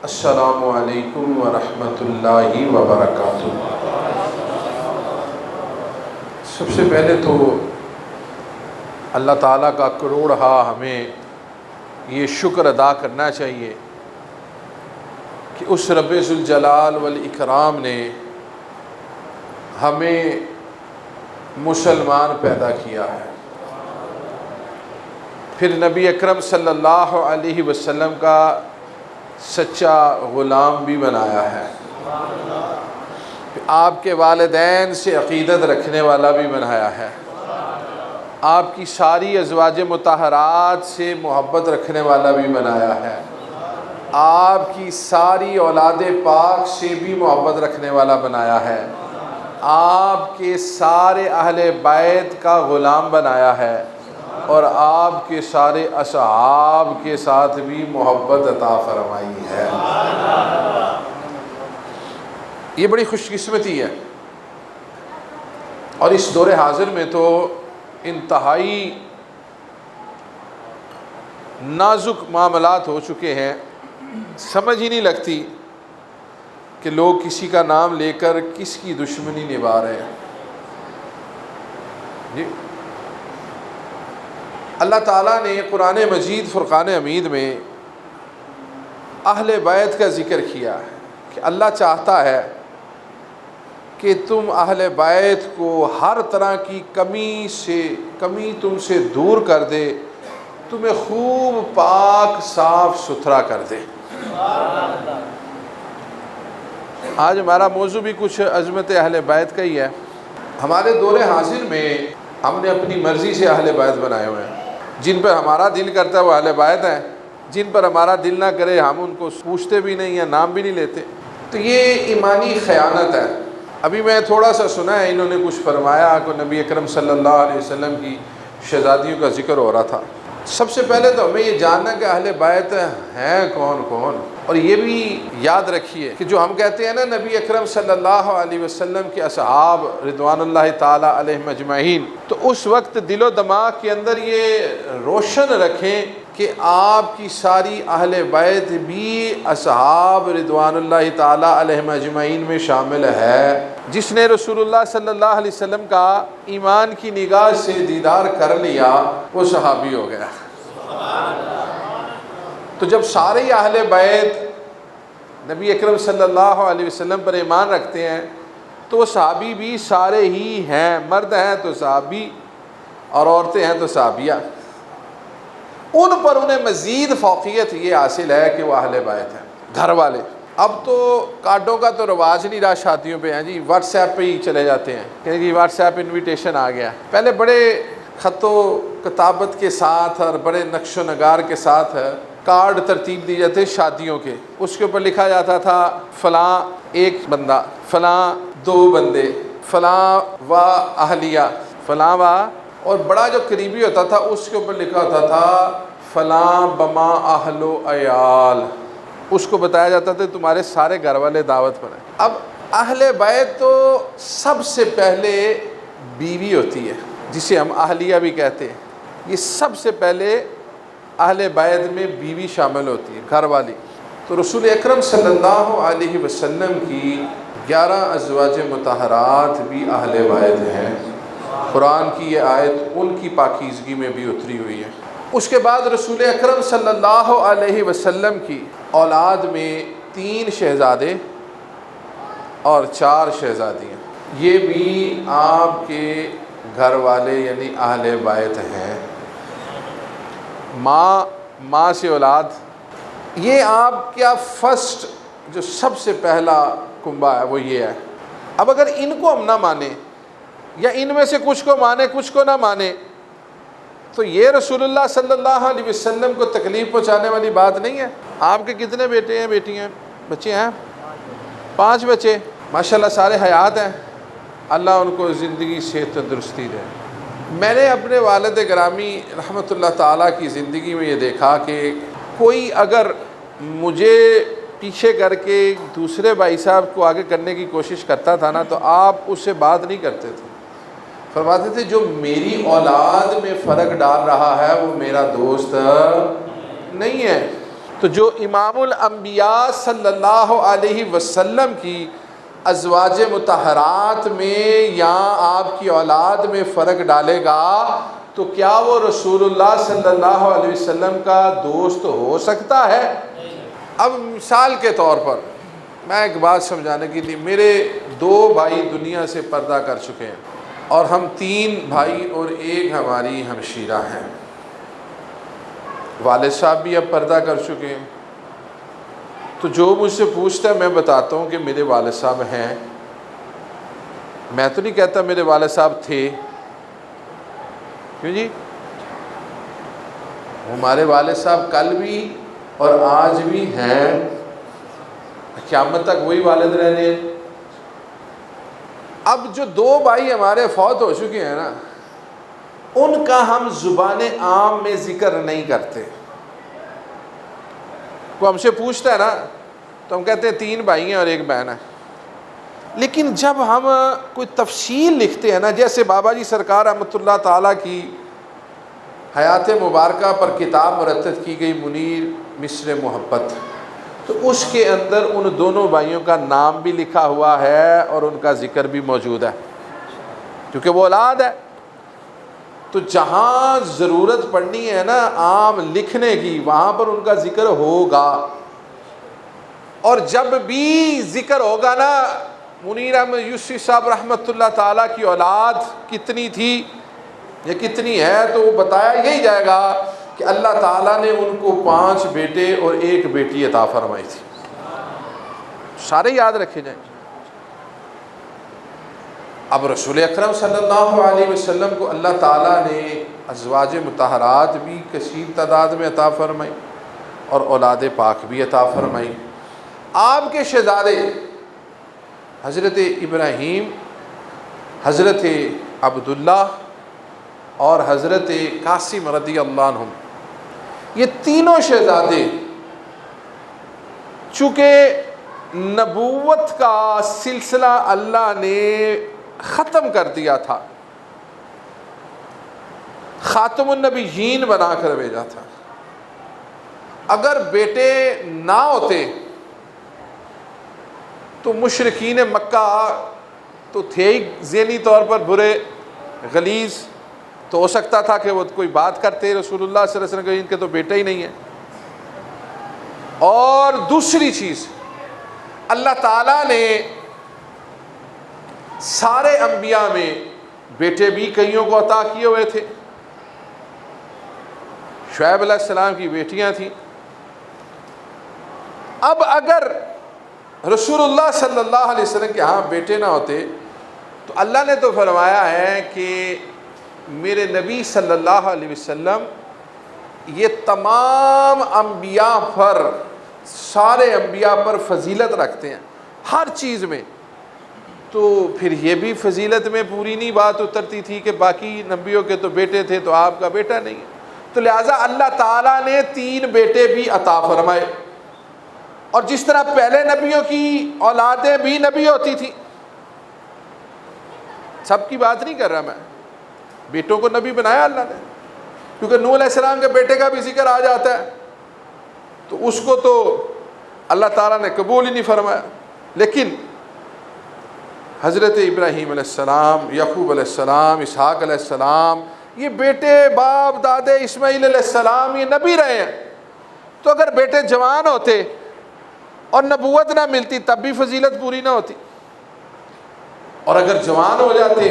السلام علیکم ورحمۃ اللہ وبرکاتہ۔ سب سے پہلے تو اللہ تعالیٰ کا کروڑہا ہمیں یہ شکر ادا کرنا چاہیے کہ اس رب ذوالجلال والاکرام نے ہمیں مسلمان پیدا کیا ہے، پھر نبی اکرم صلی اللہ علیہ وسلم کا سچا غلام بھی بنایا ہے، آپ کے والدین سے عقیدت رکھنے والا بھی بنایا ہے، آپ کی ساری ازواج مطہرات سے محبت رکھنے والا بھی بنایا ہے، آپ کی ساری اولاد پاک سے بھی محبت رکھنے والا بنایا ہے، آپ کے سارے اہل بیت کا غلام بنایا ہے، اور آپ کے سارے اصحاب کے ساتھ بھی محبت عطا فرمائی ہے۔ یہ بڑی خوش قسمتی ہے، اور اس دور حاضر میں تو انتہائی نازک معاملات ہو چکے ہیں، سمجھ ہی نہیں لگتی کہ لوگ کسی کا نام لے کر کس کی دشمنی نبھا رہے ہیں۔ جی اللہ تعالیٰ نے قرآن مجید فرقان حمید میں اہل بیت کا ذکر کیا ہے کہ اللہ چاہتا ہے کہ تم اہل بیت کو ہر طرح کی کمی تم سے دور کر دے، تمہیں خوب پاک صاف ستھرا کر دے۔ آج ہمارا موضوع بھی کچھ عظمت اہل بیت کا ہی ہے۔ ہمارے دور حاضر میں ہم نے اپنی مرضی سے اہل بیت بنائے ہوئے ہیں، جن پر ہمارا دل کرتا ہے وہ اہل بیت ہیں، جن پر ہمارا دل نہ کرے ہم ان کو پوچھتے بھی نہیں ہیں، نام بھی نہیں لیتے۔ تو یہ ایمانی خیانت ہے۔ ابھی میں تھوڑا سا سنا ہے، انہوں نے کچھ فرمایا کہ نبی اکرم صلی اللہ علیہ وسلم کی شہزادیوں کا ذکر ہو رہا تھا۔ سب سے پہلے تو ہمیں یہ جاننا کہ اہل بیت ہیں کون کون، اور یہ بھی یاد رکھیے کہ جو ہم کہتے ہیں نا نبی اکرم صلی اللہ علیہ وسلم کے اصحاب رضوان اللہ تعالی علیہم اجمعین، تو اس وقت دل و دماغ کے اندر یہ روشن رکھیں کہ آپ کی ساری اہل بیت بھی اصحاب رضوان اللہ تعالی علیہم اجمعین میں شامل ہے۔ جس نے رسول اللہ صلی اللہ علیہ وسلم کا ایمان کی نگاہ سے دیدار کر لیا وہ صحابی ہو گیا۔ تو جب سارے اہل بیت نبی اکرم صلی اللہ علیہ وسلم پر ایمان رکھتے ہیں تو وہ صحابی بھی سارے ہی ہیں، مرد ہیں تو صحابی اور عورتیں ہیں تو صحابیہ۔ ان پر انہیں مزید فوقیت یہ حاصل ہے کہ وہ اہل بیت ہیں، گھر والے۔ اب تو کارڈوں کا تو رواج نہیں رہا شادیوں پہ، ہیں جی واٹس ایپ پہ ہی چلے جاتے ہیں کہ جی واٹس ایپ انویٹیشن آ گیا۔ پہلے بڑے خط و کتابت کے ساتھ اور بڑے نقش و نگار کے ساتھ کارڈ ترتیب دی جاتے شادیوں کے، اس کے اوپر لکھا جاتا تھا فلاں ایک بندہ، فلاں دو بندے، فلاں و اہلیہ، فلاں و، اور بڑا جو قریبی ہوتا تھا اس کے اوپر لکھا ہوتا تھا فلاں بما اہل و عیال، اس کو بتایا جاتا تھا تمہارے سارے گھر والے دعوت پر ہیں۔ اب اہل بیت تو سب سے پہلے بیوی ہوتی ہے جسے ہم اہلیہ بھی کہتے ہیں، یہ سب سے پہلے اہل بیت میں بیوی شامل ہوتی ہے، گھر والی۔ تو رسول اکرم صلی اللہ علیہ وسلم کی 11 ازواج مطہرات بھی اہل بیت ہیں۔ قرآن کی یہ آیت ان کی پاکیزگی میں بھی اتری ہوئی ہے۔ اس کے بعد رسول اکرم صلی اللہ علیہ وسلم کی اولاد میں 3 شہزادے اور 4 شہزادیاں، یہ بھی آپ کے گھر والے یعنی اہل بیت ہیں۔ ماں سے اولاد، یہ آپ کا فرسٹ جو سب سے پہلا کنبہ ہے وہ یہ ہے۔ اب اگر ان کو ہم نہ مانیں یا ان میں سے کچھ کو مانے کچھ کو نہ مانے تو یہ رسول اللہ صلی اللہ علیہ وسلم کو تکلیف پہنچانے والی بات نہیں ہے۔ آپ کے کتنے بیٹے ہیں بیٹی ہیں بچے ہیں؟ 5 بچے، ماشاءاللہ سارے حیات ہیں، اللہ ان کو زندگی صحت تندرستی دے۔ میں نے اپنے والد گرامی رحمۃ اللہ تعالیٰ کی زندگی میں یہ دیکھا کہ کوئی اگر مجھے پیچھے کر کے دوسرے بھائی صاحب کو آگے کرنے کی کوشش کرتا تھا نا تو آپ اس سے بات نہیں کرتے تھے، فرماتے تھے جو میری اولاد میں فرق ڈال رہا ہے وہ میرا دوست نہیں ہے۔ تو جو امام الانبیاء صلی اللہ علیہ وسلم کی ازواج مطہرات میں یا آپ کی اولاد میں فرق ڈالے گا تو کیا وہ رسول اللہ صلی اللہ علیہ وسلم کا دوست ہو سکتا ہے؟ اب مثال کے طور پر میں ایک بات سمجھانے کے لیے، میرے 2 بھائی دنیا سے پردہ کر چکے ہیں اور ہم 3 بھائی اور ایک ہماری ہمشیرہ ہیں۔ والد صاحب بھی اب پردہ کر چکے ہیں، تو جو مجھ سے پوچھتا ہے میں بتاتا ہوں کہ میرے والد صاحب ہیں۔ میں تو نہیں کہتا میرے والد صاحب تھے، کیوں جی؟ ہمارے والد صاحب کل بھی اور آج بھی ہیں، قیامت تک وہی والد رہنے ہیں۔ اب جو 2 بھائی ہمارے فوت ہو چکے ہیں نا، ان کا ہم زبان عام میں ذکر نہیں کرتے۔ کوئی ہم سے پوچھتا ہے نا تو ہم کہتے ہیں 3 بھائی ہیں اور ایک بہن ہے، لیکن جب ہم کوئی تفصیل لکھتے ہیں نا، جیسے بابا جی سرکار رحمۃ اللہ تعالیٰ کی حیات مبارکہ پر کتاب مرتب کی گئی منیر مصر محبت، تو اس کے اندر ان دونوں بھائیوں کا نام بھی لکھا ہوا ہے اور ان کا ذکر بھی موجود ہے، کیونکہ وہ اولاد ہے۔ تو جہاں ضرورت پڑنی ہے نا عام لکھنے کی، وہاں پر ان کا ذکر ہوگا، اور جب بھی ذکر ہوگا نا منیر احمد یوسفی صاحب رحمۃ اللہ تعالیٰ کی اولاد کتنی تھی یا کتنی ہے، تو وہ بتایا یہی جائے گا کہ اللہ تعالیٰ نے ان کو 5 بیٹے اور 1 بیٹی عطا فرمائی تھی۔ سارے یاد رکھے جائیں۔ اب رسول اکرم صلی اللہ علیہ وسلم کو اللہ تعالیٰ نے ازواج مطہرات بھی کثیر تعداد میں عطا فرمائی اور اولاد پاک بھی عطا فرمائی۔ آپ کے شہزادے حضرت ابراہیم، حضرت عبداللہ اور حضرت قاسم رضی اللہ عنہم، یہ تینوں شہزادے چونکہ نبوت کا سلسلہ اللہ نے ختم کر دیا تھا، خاتم النبیین بنا کر بھیجا تھا، اگر بیٹے نہ ہوتے تو مشرکین مکہ تو تھے ہی ذہنی طور پر برے غلیظ، تو ہو سکتا تھا کہ وہ کوئی بات کرتے رسول اللہ صلی اللہ علیہ وسلم کہ ان کے تو بیٹے ہی نہیں ہیں۔ اور دوسری چیز، اللہ تعالیٰ نے سارے انبیاء میں بیٹے بھی کئیوں کو عطا کیے ہوئے تھے۔ شعیب علیہ السلام کی بیٹیاں تھیں۔ اب اگر رسول اللہ صلی اللہ علیہ وسلم کے ہاں بیٹے نہ ہوتے تو اللہ نے تو فرمایا ہے کہ میرے نبی صلی اللہ علیہ وسلم یہ تمام انبیاء پر، سارے انبیاء پر فضیلت رکھتے ہیں ہر چیز میں، تو پھر یہ بھی فضیلت میں پوری نہیں بات اترتی تھی کہ باقی نبیوں کے تو بیٹے تھے تو آپ کا بیٹا نہیں ہے۔ تو لہٰذا اللہ تعالیٰ نے 3 بیٹے بھی عطا فرمائے، اور جس طرح پہلے نبیوں کی اولادیں بھی نبی ہوتی تھی، سب کی بات نہیں کر رہا میں، بیٹوں کو نبی بنایا اللہ نے، کیونکہ نوح علیہ السلام کے بیٹے کا بھی ذکر آ جاتا ہے، تو اس کو تو اللہ تعالیٰ نے قبول ہی نہیں فرمایا۔ لیکن حضرت ابراہیم علیہ السلام، یعقوب علیہ السلام، اسحاق علیہ السلام، یہ بیٹے باپ دادے اسماعیل علیہ السلام یہ نبی رہے ہیں، تو اگر بیٹے جوان ہوتے اور نبوت نہ ملتی تب بھی فضیلت پوری نہ ہوتی، اور اگر جوان ہو جاتے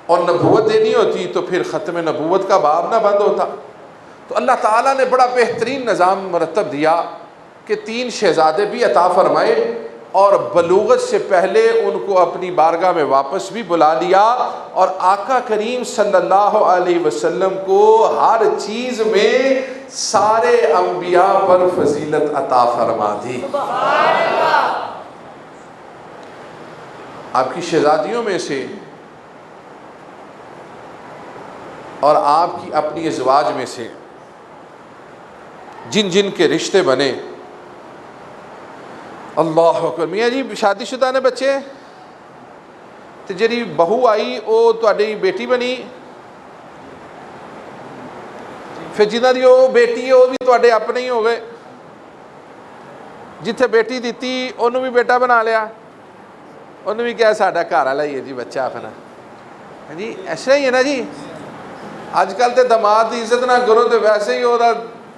اور نبوت دینی ہوتی تو پھر ختم نبوت کا باب نہ بند ہوتا۔ تو اللہ تعالیٰ نے بڑا بہترین نظام مرتب دیا کہ 3 شہزادے بھی عطا فرمائے، اور بلوغت سے پہلے ان کو اپنی بارگاہ میں واپس بھی بلا لیا، اور آقا کریم صلی اللہ علیہ وسلم کو ہر چیز میں سارے انبیاء پر فضیلت عطا فرما دی۔ آپ کی شہزادیوں میں سے اور آپ کی اپنی ازواج میں سے جن جن کے رشتے بنے، اللہ اکبر، میاں جی شادی شدہ نے بچے تے جی بہو آئی وہ تہاڈی بیٹی بنی، پھر جنہاں دی وہ بیٹی ہے وہ بھی تہاڈے اپنے ہی ہو گئے، ਜਿੱਥੇ ਬੇਟੀ ਦਿੱਤੀ ਉਹਨੂੰ ਵੀ ਬੇਟਾ ਬਣਾ ਲਿਆ, ਉਹਨੂੰ ਵੀ ਕਿਹਾ ਸਾਡਾ ਘਰ ਵਾਲਾ ਹੀ ਹੈ ਜੀ ਬੱਚਾ ਆਪਣਾ। ਹਾਂਜੀ ਐਸਾ ਹੀ ਹੈ ਨਾ ਜੀ। ਅੱਜ ਕੱਲ੍ਹ ਤੇ ਦਮਾਦ ਦੀ ਇੱਜ਼ਤ ਨਾ ਕਰੋ ਤੇ ਵੈਸੇ ਹੀ ਉਹਦਾ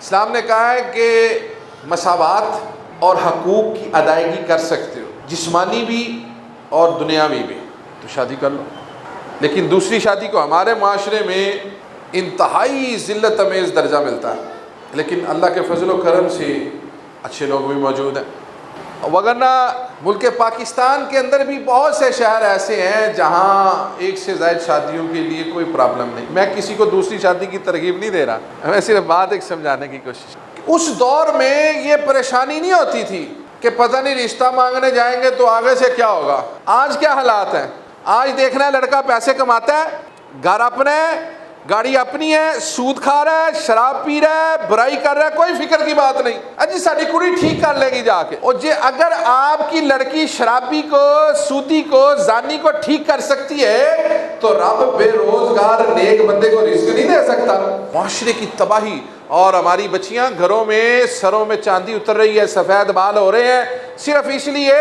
اسلام نے کہا ہے کہ مساوات اور حقوق کی ادائیگی کر سکتے ہو، جسمانی بھی اور دنیاوی بھی، تو شادی کر لو۔ لیکن دوسری شادی کو ہمارے معاشرے میں انتہائی ذلت امیز درجہ ملتا ہے، لیکن اللہ کے فضل و کرم سے اچھے لوگ بھی موجود ہیں۔ وگرنہ ملک پاکستان کے اندر بھی بہت سے شہر ایسے ہیں جہاں ایک سے زائد شادیوں کے لیے کوئی پرابلم نہیں۔ میں کسی کو دوسری شادی کی ترغیب نہیں دے رہا، میں صرف بات ایک سمجھانے کی کوشش۔ اس دور میں یہ پریشانی نہیں ہوتی تھی کہ پتہ نہیں رشتہ مانگنے جائیں گے تو آگے سے کیا ہوگا۔ آج کیا حالات ہیں؟ آج دیکھنا ہے لڑکا پیسے کماتا ہے، گھر اپنا ہے، گاڑی اپنی ہے، سود کھا رہا ہے، شراب پی رہا ہے، برائی کر رہا ہے، کوئی فکر کی بات نہیں۔ اجی ساری کڑی ٹھیک کر لے گی جا کے۔ اور جی اگر آپ کی لڑکی شرابی کو، سودی کو، زانی کو ٹھیک کر سکتی ہے تو رب بے روزگار نیک بندے کو رزق نہیں دے سکتا؟ معاشرے کی تباہی، اور ہماری بچیاں گھروں میں سروں میں چاندی اتر رہی ہے، سفید بال ہو رہے ہیں، صرف اس لیے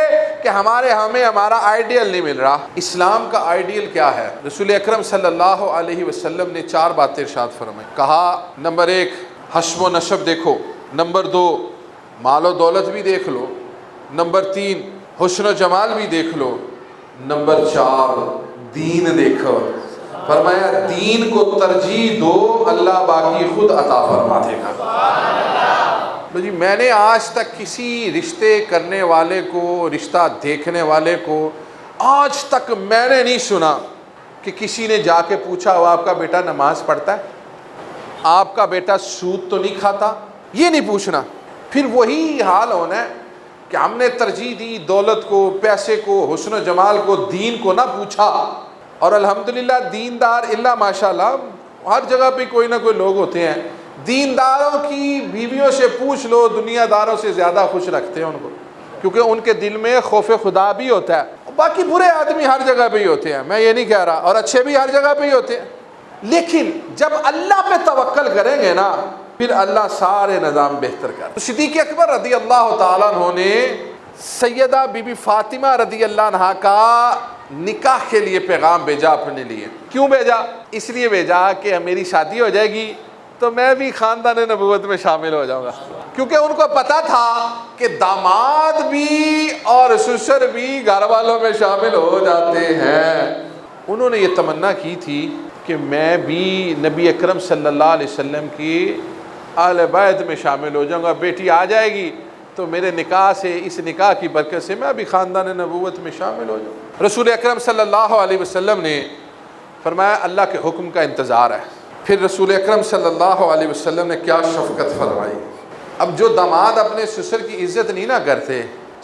کہ ہمیں ہمارا آئیڈیل نہیں مل رہا۔ اسلام کا آئیڈیل کیا ہے؟ رسول اکرم صلی اللہ علیہ وسلم نے 4 باتیں ارشاد فرمائی۔ کہا نمبر 1 حسب و نسب دیکھو، نمبر 2 مال و دولت بھی دیکھ لو، نمبر 3 حسن و جمال بھی دیکھ لو، نمبر 4 دین دیکھو۔ فرمایا دین کو ترجیح دو، اللہ باقی خود عطا فرما دے گا۔ جی میں نے آج تک کسی رشتے کرنے والے کو، رشتہ دیکھنے والے کو، آج تک میں نے نہیں سنا کہ کسی نے جا کے پوچھا وہ آپ کا بیٹا نماز پڑھتا ہے، آپ کا بیٹا سود تو نہیں کھاتا، یہ نہیں پوچھنا۔ پھر وہی حال ہونا ہے کہ ہم نے ترجیح دی دولت کو، پیسے کو، حسن و جمال کو، دین کو نہ پوچھا۔ اور الحمدللہ دیندار اللہ ماشاءاللہ ہر جگہ پہ کوئی نہ کوئی لوگ ہوتے ہیں، دینداروں کی بیویوں سے پوچھ لو، دنیا داروں سے زیادہ خوش رکھتے ہیں ان کو، کیونکہ ان کے دل میں خوف خدا بھی ہوتا ہے۔ باقی برے آدمی ہر جگہ پہ ہی ہوتے ہیں، میں یہ نہیں کہہ رہا، اور اچھے بھی ہر جگہ پہ ہی ہوتے ہیں، لیکن جب اللہ پہ توکل کریں گے نا پھر اللہ سارے نظام بہتر کر۔ صدیق اکبر رضی اللہ تعالیٰ عنہ نے سیدہ بی بی فاطمہ رضی اللہ عنہا کا نکاح کے لیے پیغام بھیجا اپنے لیے۔ کیوں بھیجا؟ اس لیے بھیجا کہ میری شادی ہو جائے گی تو میں بھی خاندان نبوت میں شامل ہو جاؤں گا، کیونکہ ان کو پتا تھا کہ داماد بھی اور سسر بھی گھر والوں میں شامل ہو جاتے ہیں۔ انہوں نے یہ تمنا کی تھی کہ میں بھی نبی اکرم صلی اللہ علیہ وسلم کی اہل بیت میں شامل ہو جاؤں گا، بیٹی آ جائے گی تو میرے نکاح سے، اس نکاح کی برکت سے میں بھی خاندان نبوت میں شامل ہو جاؤں۔ رسول اکرم صلی اللہ علیہ وسلم نے فرمایا اللہ کے حکم کا انتظار ہے۔ پھر رسول اکرم صلی اللہ علیہ وسلم نے کیا شفقت فرمائی۔ اب جو داماد اپنے سسر کی عزت نہیں نہ کرتے،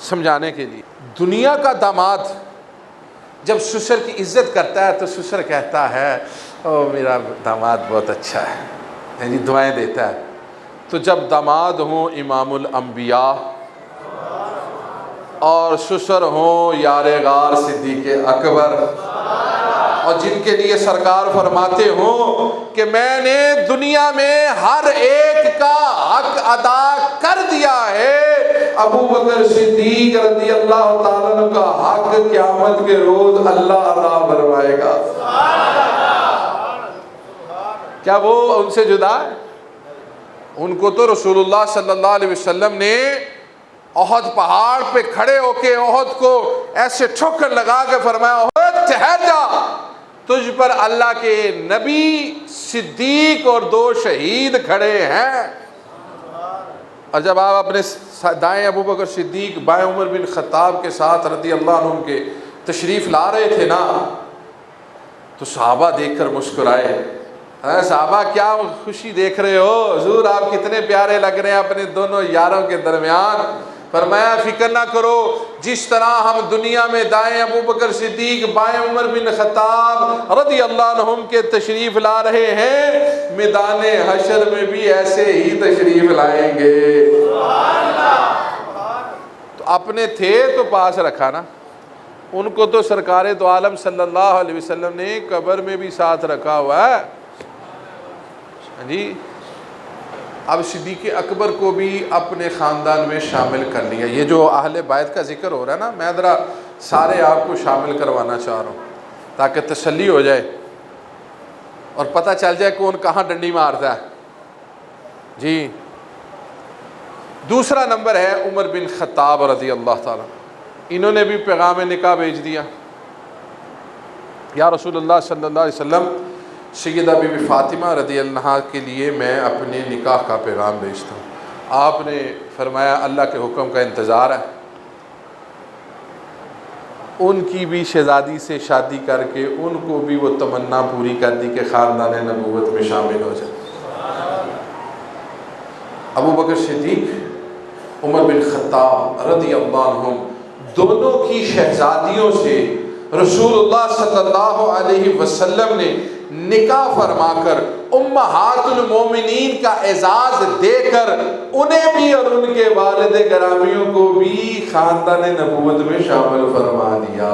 سمجھانے کے لیے، دنیا کا داماد جب سسر کی عزت کرتا ہے تو سسر کہتا ہے او میرا داماد بہت اچھا ہے، یعنی دعائیں دیتا ہے۔ تو جب داماد ہوں امام الانبیاء اور سسر ہوں یار غار صدیق اکبر، اور جن کے لیے سرکار فرماتے ہوں کہ میں نے دنیا میں ہر ایک کا حق ادا کر دیا ہے، ابو بکر صدیق رضی اللہ تعالیٰ عنہ کا حق قیامت کے روز اللہ ادا فرمائے گا۔ کیا وہ ان سے جدا ہے؟ ان کو تو رسول اللہ صلی اللہ علیہ وسلم نے احد پہاڑ پہ کھڑے ہو کے احد کو ایسے ٹھوکر لگا کے فرمایا احد ٹھہر جا، تجھ پر اللہ کے نبی، صدیق اور 2 شہید کھڑے ہیں۔ اور جب آپ اپنے دائیں ابو بکر صدیق، بائیں عمر بن خطاب کے ساتھ رضی اللہ عنہم کے تشریف لا رہے تھے نا تو صحابہ دیکھ کر مسکرائے۔ صحابہ کیا خوشی دیکھ رہے ہو حضور، آپ کتنے پیارے لگ رہے ہیں اپنے دونوں یاروں کے درمیان۔ فرمایا فکر نہ کرو، جس طرح ہم دنیا میں دائیں ابو بکر صدیق، بائیں عمر بن خطاب رضی اللہ عنہم کے تشریف لا رہے ہیں، میدان حشر میں بھی ایسے ہی تشریف لائیں گے۔ تو اپنے تھے تو پاس رکھا نا، ان کو تو سرکار دو عالم صلی اللہ علیہ وسلم نے قبر میں بھی ساتھ رکھا ہوا ہے جی۔ اب صدیق اکبر کو بھی اپنے خاندان میں شامل کر لیا۔ یہ جو اہل بیت کا ذکر ہو رہا ہے نا، میں ذرا سارے آپ کو شامل کروانا چاہ رہا ہوں تاکہ تسلی ہو جائے اور پتہ چل جائے کون کہاں ڈنڈی مارتا ہے جی۔ دوسرا نمبر ہے عمر بن خطاب رضی اللہ تعالیٰ، انہوں نے بھی پیغام نکاح بھیج دیا، یا رسول اللہ صلی اللہ علیہ وسلم، سیدہ بی بی فاطمہ رضی اللہ عنہا کے لیے میں اپنے نکاح کا پیغام بھیجتا ہوں۔ آپ نے فرمایا اللہ کے حکم کا انتظار ہے۔ ان کی بھی شہزادی سے شادی کر کے ان کو بھی وہ تمنا پوری کر دی کہ خاندان نبوت میں شامل ہو جائے۔ ابو بکر صدیق، عمر بن خطاب رضی اللہ عنہم، دونوں کی شہزادیوں سے رسول اللہ صلی اللہ علیہ وسلم نے نکاح فرما کر امہات المومنین کا اعزاز دے کر انہیں بھی اور ان کے والد گرامیوں کو بھی خاندان نبوت میں شامل فرما دیا۔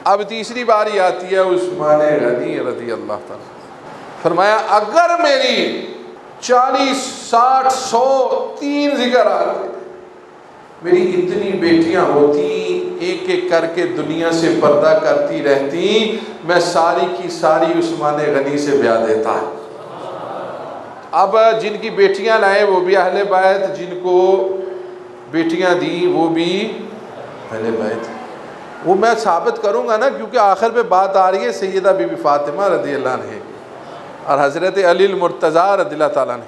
اب تیسری باری آتی ہے عثمان غنی رضی اللہ تعالیٰ، فرمایا اگر میری 40 60 100 3 ذکر آتے، میری اتنی بیٹیاں ہوتی، ایک ایک کر کے دنیا سے پردہ کرتی رہتی، میں ساری کی ساری عثمان غنی سے بیاہ دیتا ہے۔ اب جن کی بیٹیاں لائے وہ بھی اہل بیت، جن کو بیٹیاں دی وہ بھی اہل بیت، وہ میں ثابت کروں گا نا، کیونکہ آخر پہ بات آ رہی ہے سیدہ بی بی فاطمہ رضی اللہ عنہ اور حضرت علی المرتضیٰ رضی اللہ تعالیٰ عنہ،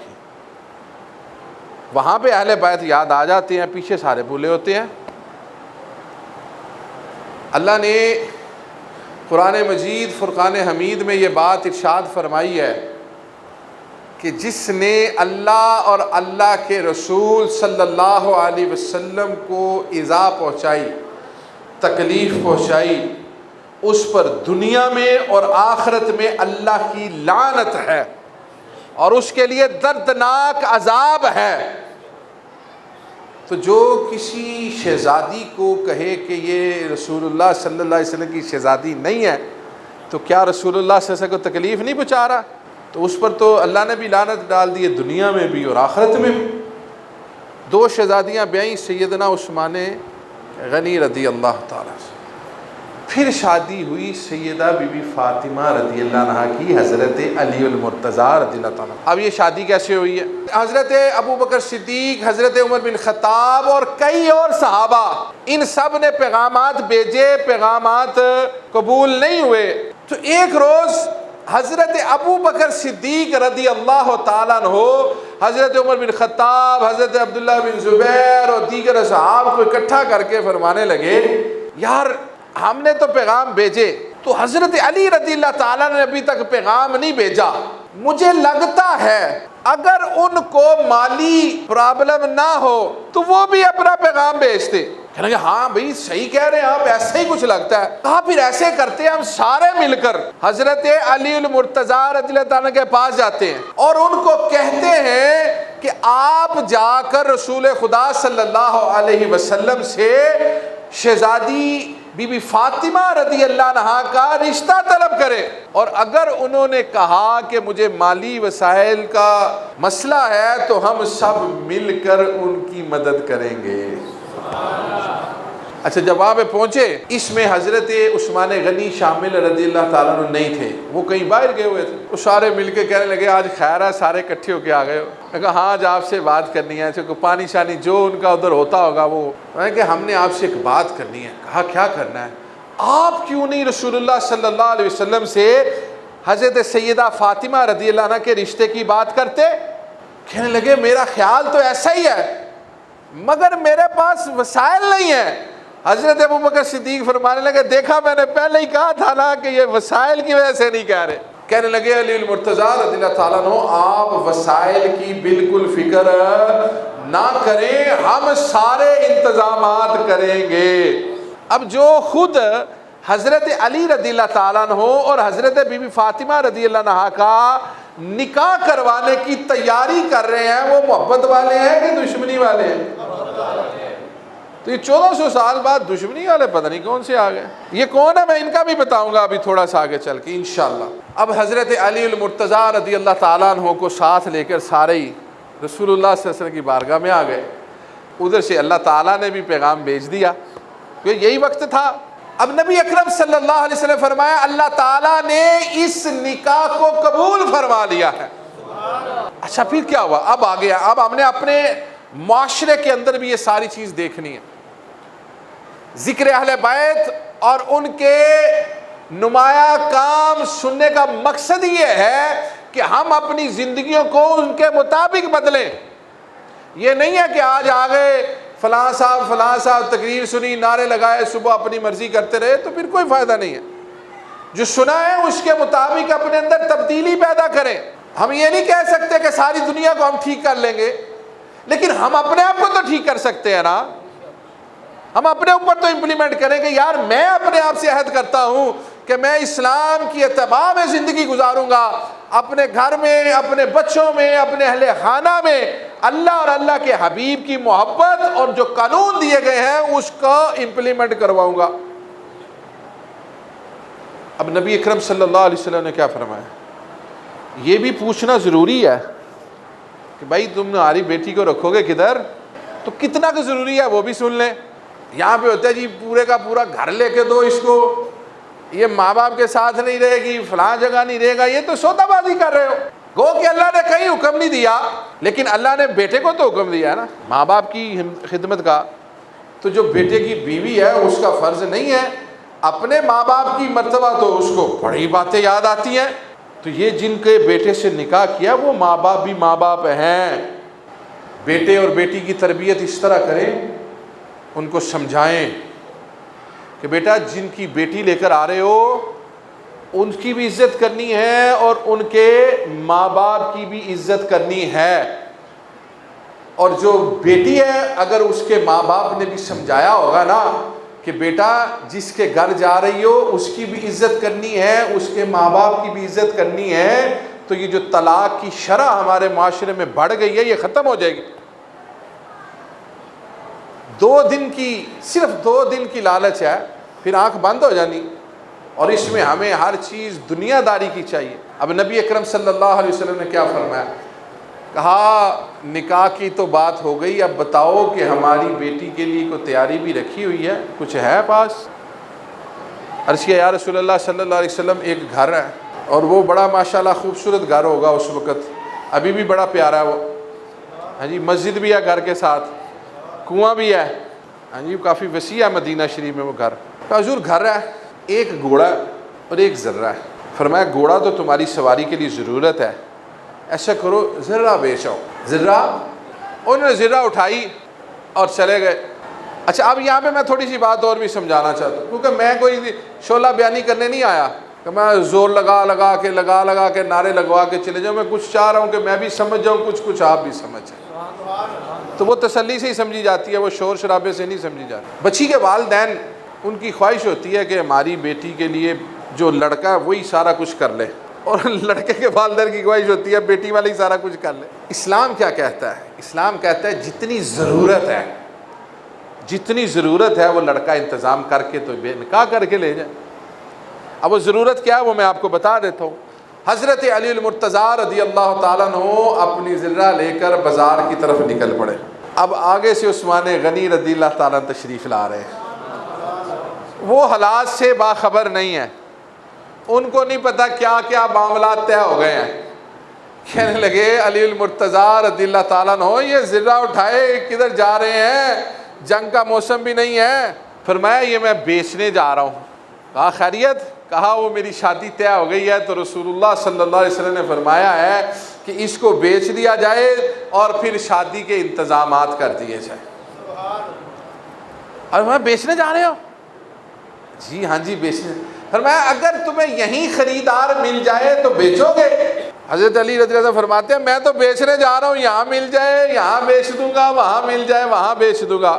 وہاں پہ اہل بیت یاد آ جاتے ہیں، پیچھے سارے بھولے ہوتے ہیں۔ اللہ نے قرآن مجید فرقان حمید میں یہ بات ارشاد فرمائی ہے کہ جس نے اللہ اور اللہ کے رسول صلی اللہ علیہ وسلم کو ایذا پہنچائی، تکلیف پہنچائی، اس پر دنیا میں اور آخرت میں اللہ کی لعنت ہے اور اس کے لیے دردناک عذاب ہے۔ تو جو کسی شہزادی کو کہے کہ یہ رسول اللہ صلی اللہ علیہ وسلم کی شہزادی نہیں ہے، تو کیا رسول اللہ صلی اللہ علیہ وسلم کو تکلیف نہیں پہنچا رہا؟ تو اس پر تو اللہ نے بھی لعنت ڈال دی ہے، دنیا میں بھی اور آخرت میں بھی۔ 2 شہزادیاں بیائیں سیدنا عثمان غنی رضی اللہ تعالیٰ سے، پھر شادی ہوئی سیدہ بی بی فاطمہ رضی اللہ عنہا کی حضرت علی المرتضیٰ رضی اللہ تعالیٰ۔ اب یہ شادی کیسے ہوئی ہے؟ حضرت ابو بکر صدیق، حضرت عمر بن خطاب اور کئی اور صحابہ، ان سب نے پیغامات بھیجے، پیغامات قبول نہیں ہوئے۔ تو ایک روز حضرت ابو بکر صدیق رضی اللہ تعالیٰ عنہ حضرت عمر بن خطاب، حضرت عبداللہ بن زبیر اور دیگر صحابہ کو اکٹھا کر کے فرمانے لگے، یار ہم نے تو پیغام بھیجے، تو حضرت علی رضی اللہ تعالیٰ نے ابھی تک پیغام نہیں بھیجا، مجھے لگتا ہے اگر ان کو مالی پرابلم نہ ہو تو وہ بھی اپنا پیغام بھیجتے۔ کہنے لگے ہاں بھئی صحیح کہہ رہے ہیں آپ، ایسے ہی کچھ لگتا ہے۔ کہا پھر ایسے کرتے ہیں، ہم سارے مل کر حضرت علی المرتضیٰ رضی اللہ تعالیٰ کے پاس جاتے ہیں اور ان کو کہتے ہیں کہ آپ جا کر رسول خدا صلی اللہ علیہ وسلم سے شہزادی بی بی فاطمہ رضی اللہ عنہا کا رشتہ طلب کرے، اور اگر انہوں نے کہا کہ مجھے مالی وسائل کا مسئلہ ہے تو ہم سب مل کر ان کی مدد کریں گے۔ اچھا جب وہاں پہ پہنچے، اس میں حضرت عثمان غنی شامل رضی اللہ تعالیٰ عنہ نہیں تھے، وہ کہیں باہر گئے ہوئے تھے۔ وہ سارے مل کے کہنے لگے آج خیر ہے، سارے اکٹھے ہو کے آ گئے ہو۔ میں کہا ہاں آج آپ سے بات کرنی ہے، پانی شانی جو ان کا ادھر ہوتا ہوگا وہ، میں کہ ہم نے آپ سے ایک بات کرنی ہے۔ کہا کیا کرنا ہے؟ آپ کیوں نہیں رسول اللہ صلی اللہ علیہ وسلم سے حضرت سیدہ فاطمہ رضی اللہ عنہ کے رشتے کی بات کرتے؟ کہنے لگے میرا خیال تو ایسا ہی ہے مگر میرے پاس وسائل نہیں ہیں۔ حضرت ابو بکر صدیق فرمانے لگے دیکھا میں نے پہلے ہی کہا تھا نا کہ یہ وسائل کی وجہ سے نہیں کہہ رہے۔ کہنے لگے علی المرتضیٰ رضی اللہ تعالیٰ عنہ آپ وسائل کی بالکل فکر نہ کریں، ہم سارے انتظامات کریں گے۔ اب جو خود حضرت علی رضی اللہ تعالیٰ عنہ اور حضرت بی بی فاطمہ رضی اللہ عنہا کا نکاح کروانے کی تیاری کر رہے ہیں، وہ محبت والے ہیں کہ دشمنی والے ہیں؟ تو یہ 1400 سال بعد دشمنی والے پتہ نہیں کون سے آ گئے۔ یہ کون ہے میں ان کا بھی بتاؤں گا ابھی تھوڑا سا آگے چل کے انشاءاللہ۔ اب حضرت علی المرتضیٰ رضی اللہ تعالیٰ عنہ کو ساتھ لے کر سارے ہی رسول اللہ صلی اللہ علیہ وسلم کی بارگاہ میں آ گئے۔ ادھر سے اللہ تعالیٰ نے بھی پیغام بھیج دیا، کیونکہ یہی وقت تھا۔ اب نبی اکرم صلی اللہ علیہ وسلم فرمایا اللہ تعالیٰ نے اس نکاح کو قبول فرما لیا ہے۔ اچھا پھر کیا ہوا؟ اب آ گیا، اب ہم نے اپنے معاشرے کے اندر بھی یہ ساری چیز دیکھنی ہے۔ ذکر اہل بیت اور ان کے نمایاں کام سننے کا مقصد یہ ہے کہ ہم اپنی زندگیوں کو ان کے مطابق بدلیں۔ یہ نہیں ہے کہ آج آ گئے فلاں صاحب تقریر سنی، نعرے لگائے، صبح اپنی مرضی کرتے رہے، تو پھر کوئی فائدہ نہیں ہے۔ جو سنا ہے اس کے مطابق اپنے اندر تبدیلی پیدا کریں۔ ہم یہ نہیں کہہ سکتے کہ ساری دنیا کو ہم ٹھیک کر لیں گے، لیکن ہم اپنے آپ کو تو ٹھیک کر سکتے ہیں نا۔ ہم اپنے اوپر تو امپلیمنٹ کریں کہ یار میں اپنے آپ سے عہد کرتا ہوں کہ میں اسلام کی اتباع میں زندگی گزاروں گا، اپنے گھر میں، اپنے بچوں میں، اپنے اہل خانہ میں اللہ اور اللہ کے حبیب کی محبت اور جو قانون دیے گئے ہیں اس کو امپلیمنٹ کرواؤں گا۔ اب نبی اکرم صلی اللہ علیہ وسلم نے کیا فرمایا؟ یہ بھی پوچھنا ضروری ہے کہ بھائی تم ہماری بیٹی کو رکھو گے کدھر؟ تو کتنا کا ضروری ہے وہ بھی سن لیں۔ یہاں پہ ہوتا ہے جی پورے کا پورا گھر لے کے دو اس کو، یہ ماں باپ کے ساتھ نہیں رہے گی، فلاں جگہ نہیں رہے گا، یہ تو سودا بازی کر رہے ہو۔ گو کہ اللہ نے کہیں حکم نہیں دیا، لیکن اللہ نے بیٹے کو تو حکم دیا ہے نا ماں باپ کی خدمت کا۔ تو جو بیٹے کی بیوی ہے اس کا فرض نہیں ہے؟ اپنے ماں باپ کی مرتبہ تو اس کو بڑی باتیں یاد آتی ہیں۔ تو یہ جن کے بیٹے سے نکاح کیا وہ ماں باپ بھی ماں باپ ہیں۔ بیٹے اور بیٹی کی تربیت اس طرح کریں، ان کو سمجھائیں کہ بیٹا جن کی بیٹی لے کر آ رہے ہو ان کی بھی عزت کرنی ہے اور ان کے ماں باپ کی بھی عزت کرنی ہے۔ اور جو بیٹی ہے اگر اس کے ماں باپ نے بھی سمجھایا ہوگا نا کہ بیٹا جس کے گھر جا رہی ہو اس کی بھی عزت کرنی ہے، اس کے ماں باپ کی بھی عزت کرنی ہے، تو یہ جو طلاق کی شرح ہمارے معاشرے میں بڑھ گئی ہے یہ ختم ہو جائے گی۔ 2 دن کی، صرف 2 دن کی لالچ ہے، پھر آنکھ بند ہو جانی، اور اس میں ہمیں ہر چیز دنیا داری کی چاہیے۔ اب نبی اکرم صلی اللہ علیہ وسلم نے کیا فرمایا؟ کہا نکاح کی تو بات ہو گئی، اب بتاؤ کہ ہماری بیٹی کے لیے کوئی تیاری بھی رکھی ہوئی ہے، کچھ ہے پاس؟ عرض کیا یا رسول اللہ صلی اللہ علیہ وسلم ایک گھر ہے اور وہ بڑا ماشاءاللہ خوبصورت گھر ہوگا اس وقت، ابھی بھی بڑا پیارا ہے وہ، ہاں جی، مسجد بھی ہے گھر کے ساتھ، کنواں بھی ہے، ہاں جی، کافی وسیع ہے مدینہ شریف میں وہ گھر۔ حضور گھر ہے، ایک گھوڑا اور ایک ذرہ ہے۔ فرمایا گھوڑا تو تمہاری سواری کے لیے ضرورت ہے، ایسا کرو ذرہ بیچ آؤ۔ ذرہ، انہوں نے ذرہ اٹھائی اور چلے گئے۔ اچھا اب یہاں پہ میں تھوڑی سی بات اور بھی سمجھانا چاہتا ہوں، کیونکہ میں کوئی شعلہ بیانی کرنے نہیں آیا کہ میں زور لگا کے نعرے لگوا کے چلے جاؤں۔ میں کچھ چاہ رہا ہوں کہ میں بھی سمجھ جاؤں، کچھ آپ بھی سمجھ جائیں، تو وہ تسلی سے ہی سمجھی جاتی ہے، وہ شور شرابے سے نہیں سمجھی جاتی۔ بچی کے والدین ان کی خواہش ہوتی ہے کہ ہماری بیٹی کے لیے جو لڑکا ہے وہی سارا کچھ کر لے، اور لڑکے کے والدین کی خواہش ہوتی ہے بیٹی والا ہی سارا کچھ کر لے۔ اسلام کیا کہتا ہے؟ اسلام کہتا ہے جتنی ضرورت ہے وہ لڑکا انتظام کر کے تو بے نکاح کر کے لے جائے۔ اب وہ ضرورت کیا ہے وہ میں آپ کو بتا دیتا ہوں۔ حضرت علی المرتضیٰ رضی اللہ تعالیٰ عنہ اپنی ذرہ لے کر بازار کی طرف نکل پڑے۔ اب آگے سے عثمان غنی رضی اللہ تعالیٰ تشریف لا رہے ہیں، وہ حالات سے باخبر نہیں ہے، ان کو نہیں پتا کیا کیا معاملات طے ہو گئے ہیں۔ کہنے لگے علی المرتضیٰ رضی اللہ تعالیٰ عنہ یہ ذرہ اٹھائے کدھر جا رہے ہیں؟ جنگ کا موسم بھی نہیں ہے۔ فرمایا یہ میں بیچنے جا رہا ہوں۔ کہا خیریت؟ کہا وہ میری شادی طے ہو گئی ہے، تو رسول اللہ صلی اللہ علیہ وسلم نے فرمایا ہے کہ اس کو بیچ دیا جائے اور پھر شادی کے انتظامات کر دیے جائیں۔ اور میں بیچنے جا رہے ہو؟ جی ہاں جی بیچنے۔ فرمایا اگر تمہیں یہیں خریدار مل جائے تو بیچو گے؟ حضرت علی رضی اللہ عنہ فرماتے ہیں میں تو بیچنے جا رہا ہوں، یہاں مل جائے یہاں بیچ دوں گا، وہاں مل جائے وہاں بیچ دوں گا۔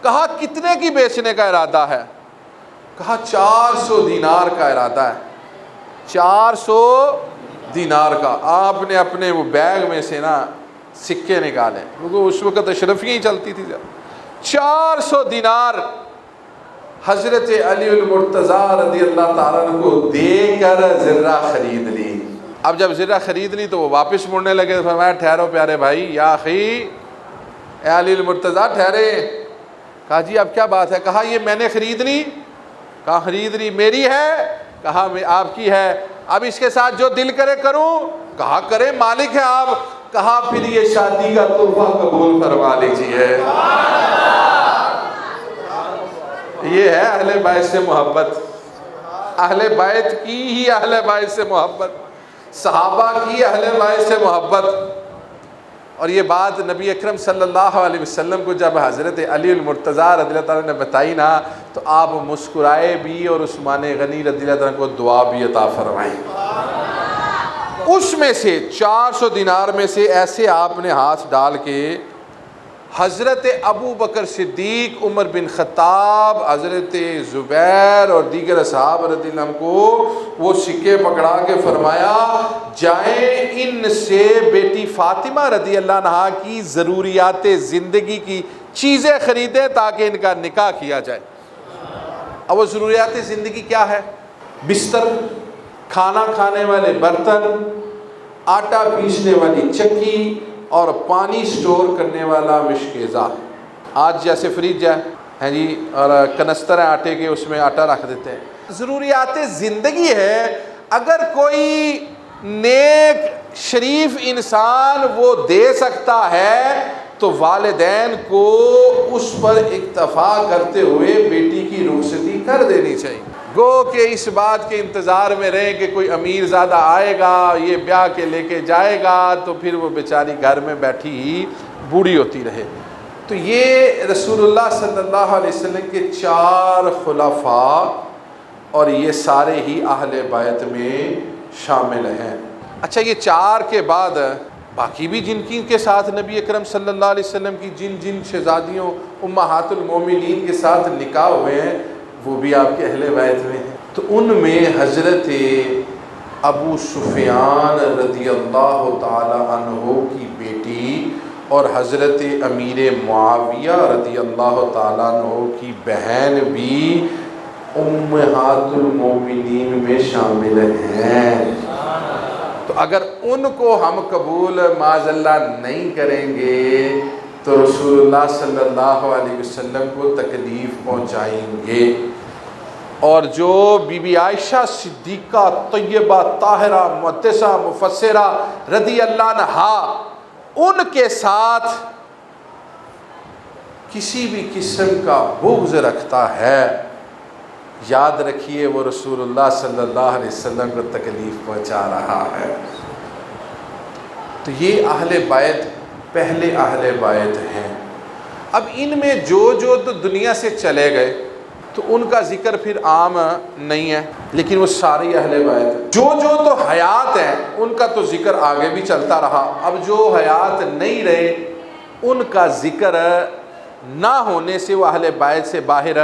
کہا کتنے کی بیچنے کا ارادہ ہے؟ کہا 400 دینار کا ارادہ ہے۔ 400 دینار کا۔ آپ نے اپنے وہ بیگ میں سے نا سکے نکالے، کیونکہ اس وقت اشرفیاں ہی چلتی تھی۔ 400 دینار حضرت علی المرتضیٰ رضی اللہ تعالیٰ عنہ کو دے کر ذرہ خرید لی۔ اب جب ذرہ خرید لی تو وہ واپس مڑنے لگے، تو فرمایا ٹھہرو پیارے بھائی، یا اخی، اے علی المرتضیٰ ٹھہرے۔ کہا جی اب کیا بات ہے؟ کہا یہ میں نے خرید لی۔ کہا خرید لی میری ہے؟ کہا آپ کی ہے، اب اس کے ساتھ جو دل کرے کروں۔ کہا کرے، مالک ہیں آپ۔ کہا پھر یہ شادی کا تحفہ قبول فرما لیجیے۔ یہ ہے اہل بیت سے محبت، اہل بیت کی ہی اہل بیت سے محبت، صحابہ کی اہل بیت سے محبت۔ اور یہ بات نبی اکرم صلی اللہ علیہ وسلم کو جب حضرت علی المرتضیٰ رضی اللہ تعالیٰ نے بتائی نا تو آپ مسکرائے بھی اور عثمان غنی رضی اللہ تعالیٰ کو دعا بھی عطا فرمائیں۔ اس میں سے 400 دینار میں سے ایسے آپ نے ہاتھ ڈال کے حضرت ابو بکر صدیق، عمر بن خطاب، حضرت زبیر اور دیگر اصحاب رضی اللہ عنہ کو وہ سکے پکڑا کے فرمایا جائیں ان سے بیٹی فاطمہ رضی اللہ عنہا کی ضروریات زندگی کی چیزیں خریدیں تاکہ ان کا نکاح کیا جائے۔ اب وہ ضروریات زندگی کیا ہے؟ بستر، کھانا کھانے والے برتن، آٹا پیسنے والی چکی اور پانی سٹور کرنے والا مشکیزہ۔ آج جیسے فریج ہے جی اور کنستر ہے آٹے کے، اس میں آٹا رکھ دیتے ہیں۔ ضروریات زندگی ہے۔ اگر کوئی نیک شریف انسان وہ دے سکتا ہے تو والدین کو اس پر اکتفا کرتے ہوئے بیٹی کی رخصتی کر دینی چاہیے۔ گو کہ اس بات کے انتظار میں رہیں کہ کوئی امیر زادہ آئے گا، یہ بیاہ کے لے کے جائے گا تو پھر وہ بیچاری گھر میں بیٹھی ہی بوڑھی ہوتی رہے۔ تو یہ رسول اللہ صلی اللہ علیہ وسلم کے 4 خلفاء اور یہ سارے ہی اہل بیت میں شامل ہیں۔ اچھا، یہ 4 کے بعد باقی بھی جن کی کے ساتھ نبی اکرم صلی اللہ علیہ وسلم کی جن شہزادیوں امہات المومنین کے ساتھ نکاح ہوئے ہیں وہ بھی آپ کے اہل بیت میں ہیں۔ تو ان میں حضرت ابو سفیان رضی اللہ تعالی عنہ کی بیٹی اور حضرت امیر معاویہ رضی اللہ تعالیٰ عنہ کی بہن بھی امہات المومنین میں شامل ہیں۔ تو اگر ان کو ہم قبول معاذ اللہ نہیں کریں گے تو رسول اللہ صلی اللہ علیہ وسلم کو تکلیف پہنچائیں گے۔ اور جو بی بی عائشہ صدیقہ طیبہ طاہرہ مقدسہ مفسرہ رضی اللہ عنہا ان کے ساتھ کسی بھی قسم کا بغض رکھتا ہے، یاد رکھیے وہ رسول اللہ صلی اللہ علیہ وسلم کو تکلیف پہنچا رہا ہے۔ تو یہ اہل بیت پہلے اہل بیت ہیں۔ اب ان میں جو تو دنیا سے چلے گئے تو ان کا ذکر پھر عام نہیں ہے، لیکن وہ ساری اہل بیت ہیں۔ جو تو حیات ہیں ان کا تو ذکر آگے بھی چلتا رہا، اب جو حیات نہیں رہے ان کا ذکر نہ ہونے سے وہ اہل بیت سے باہر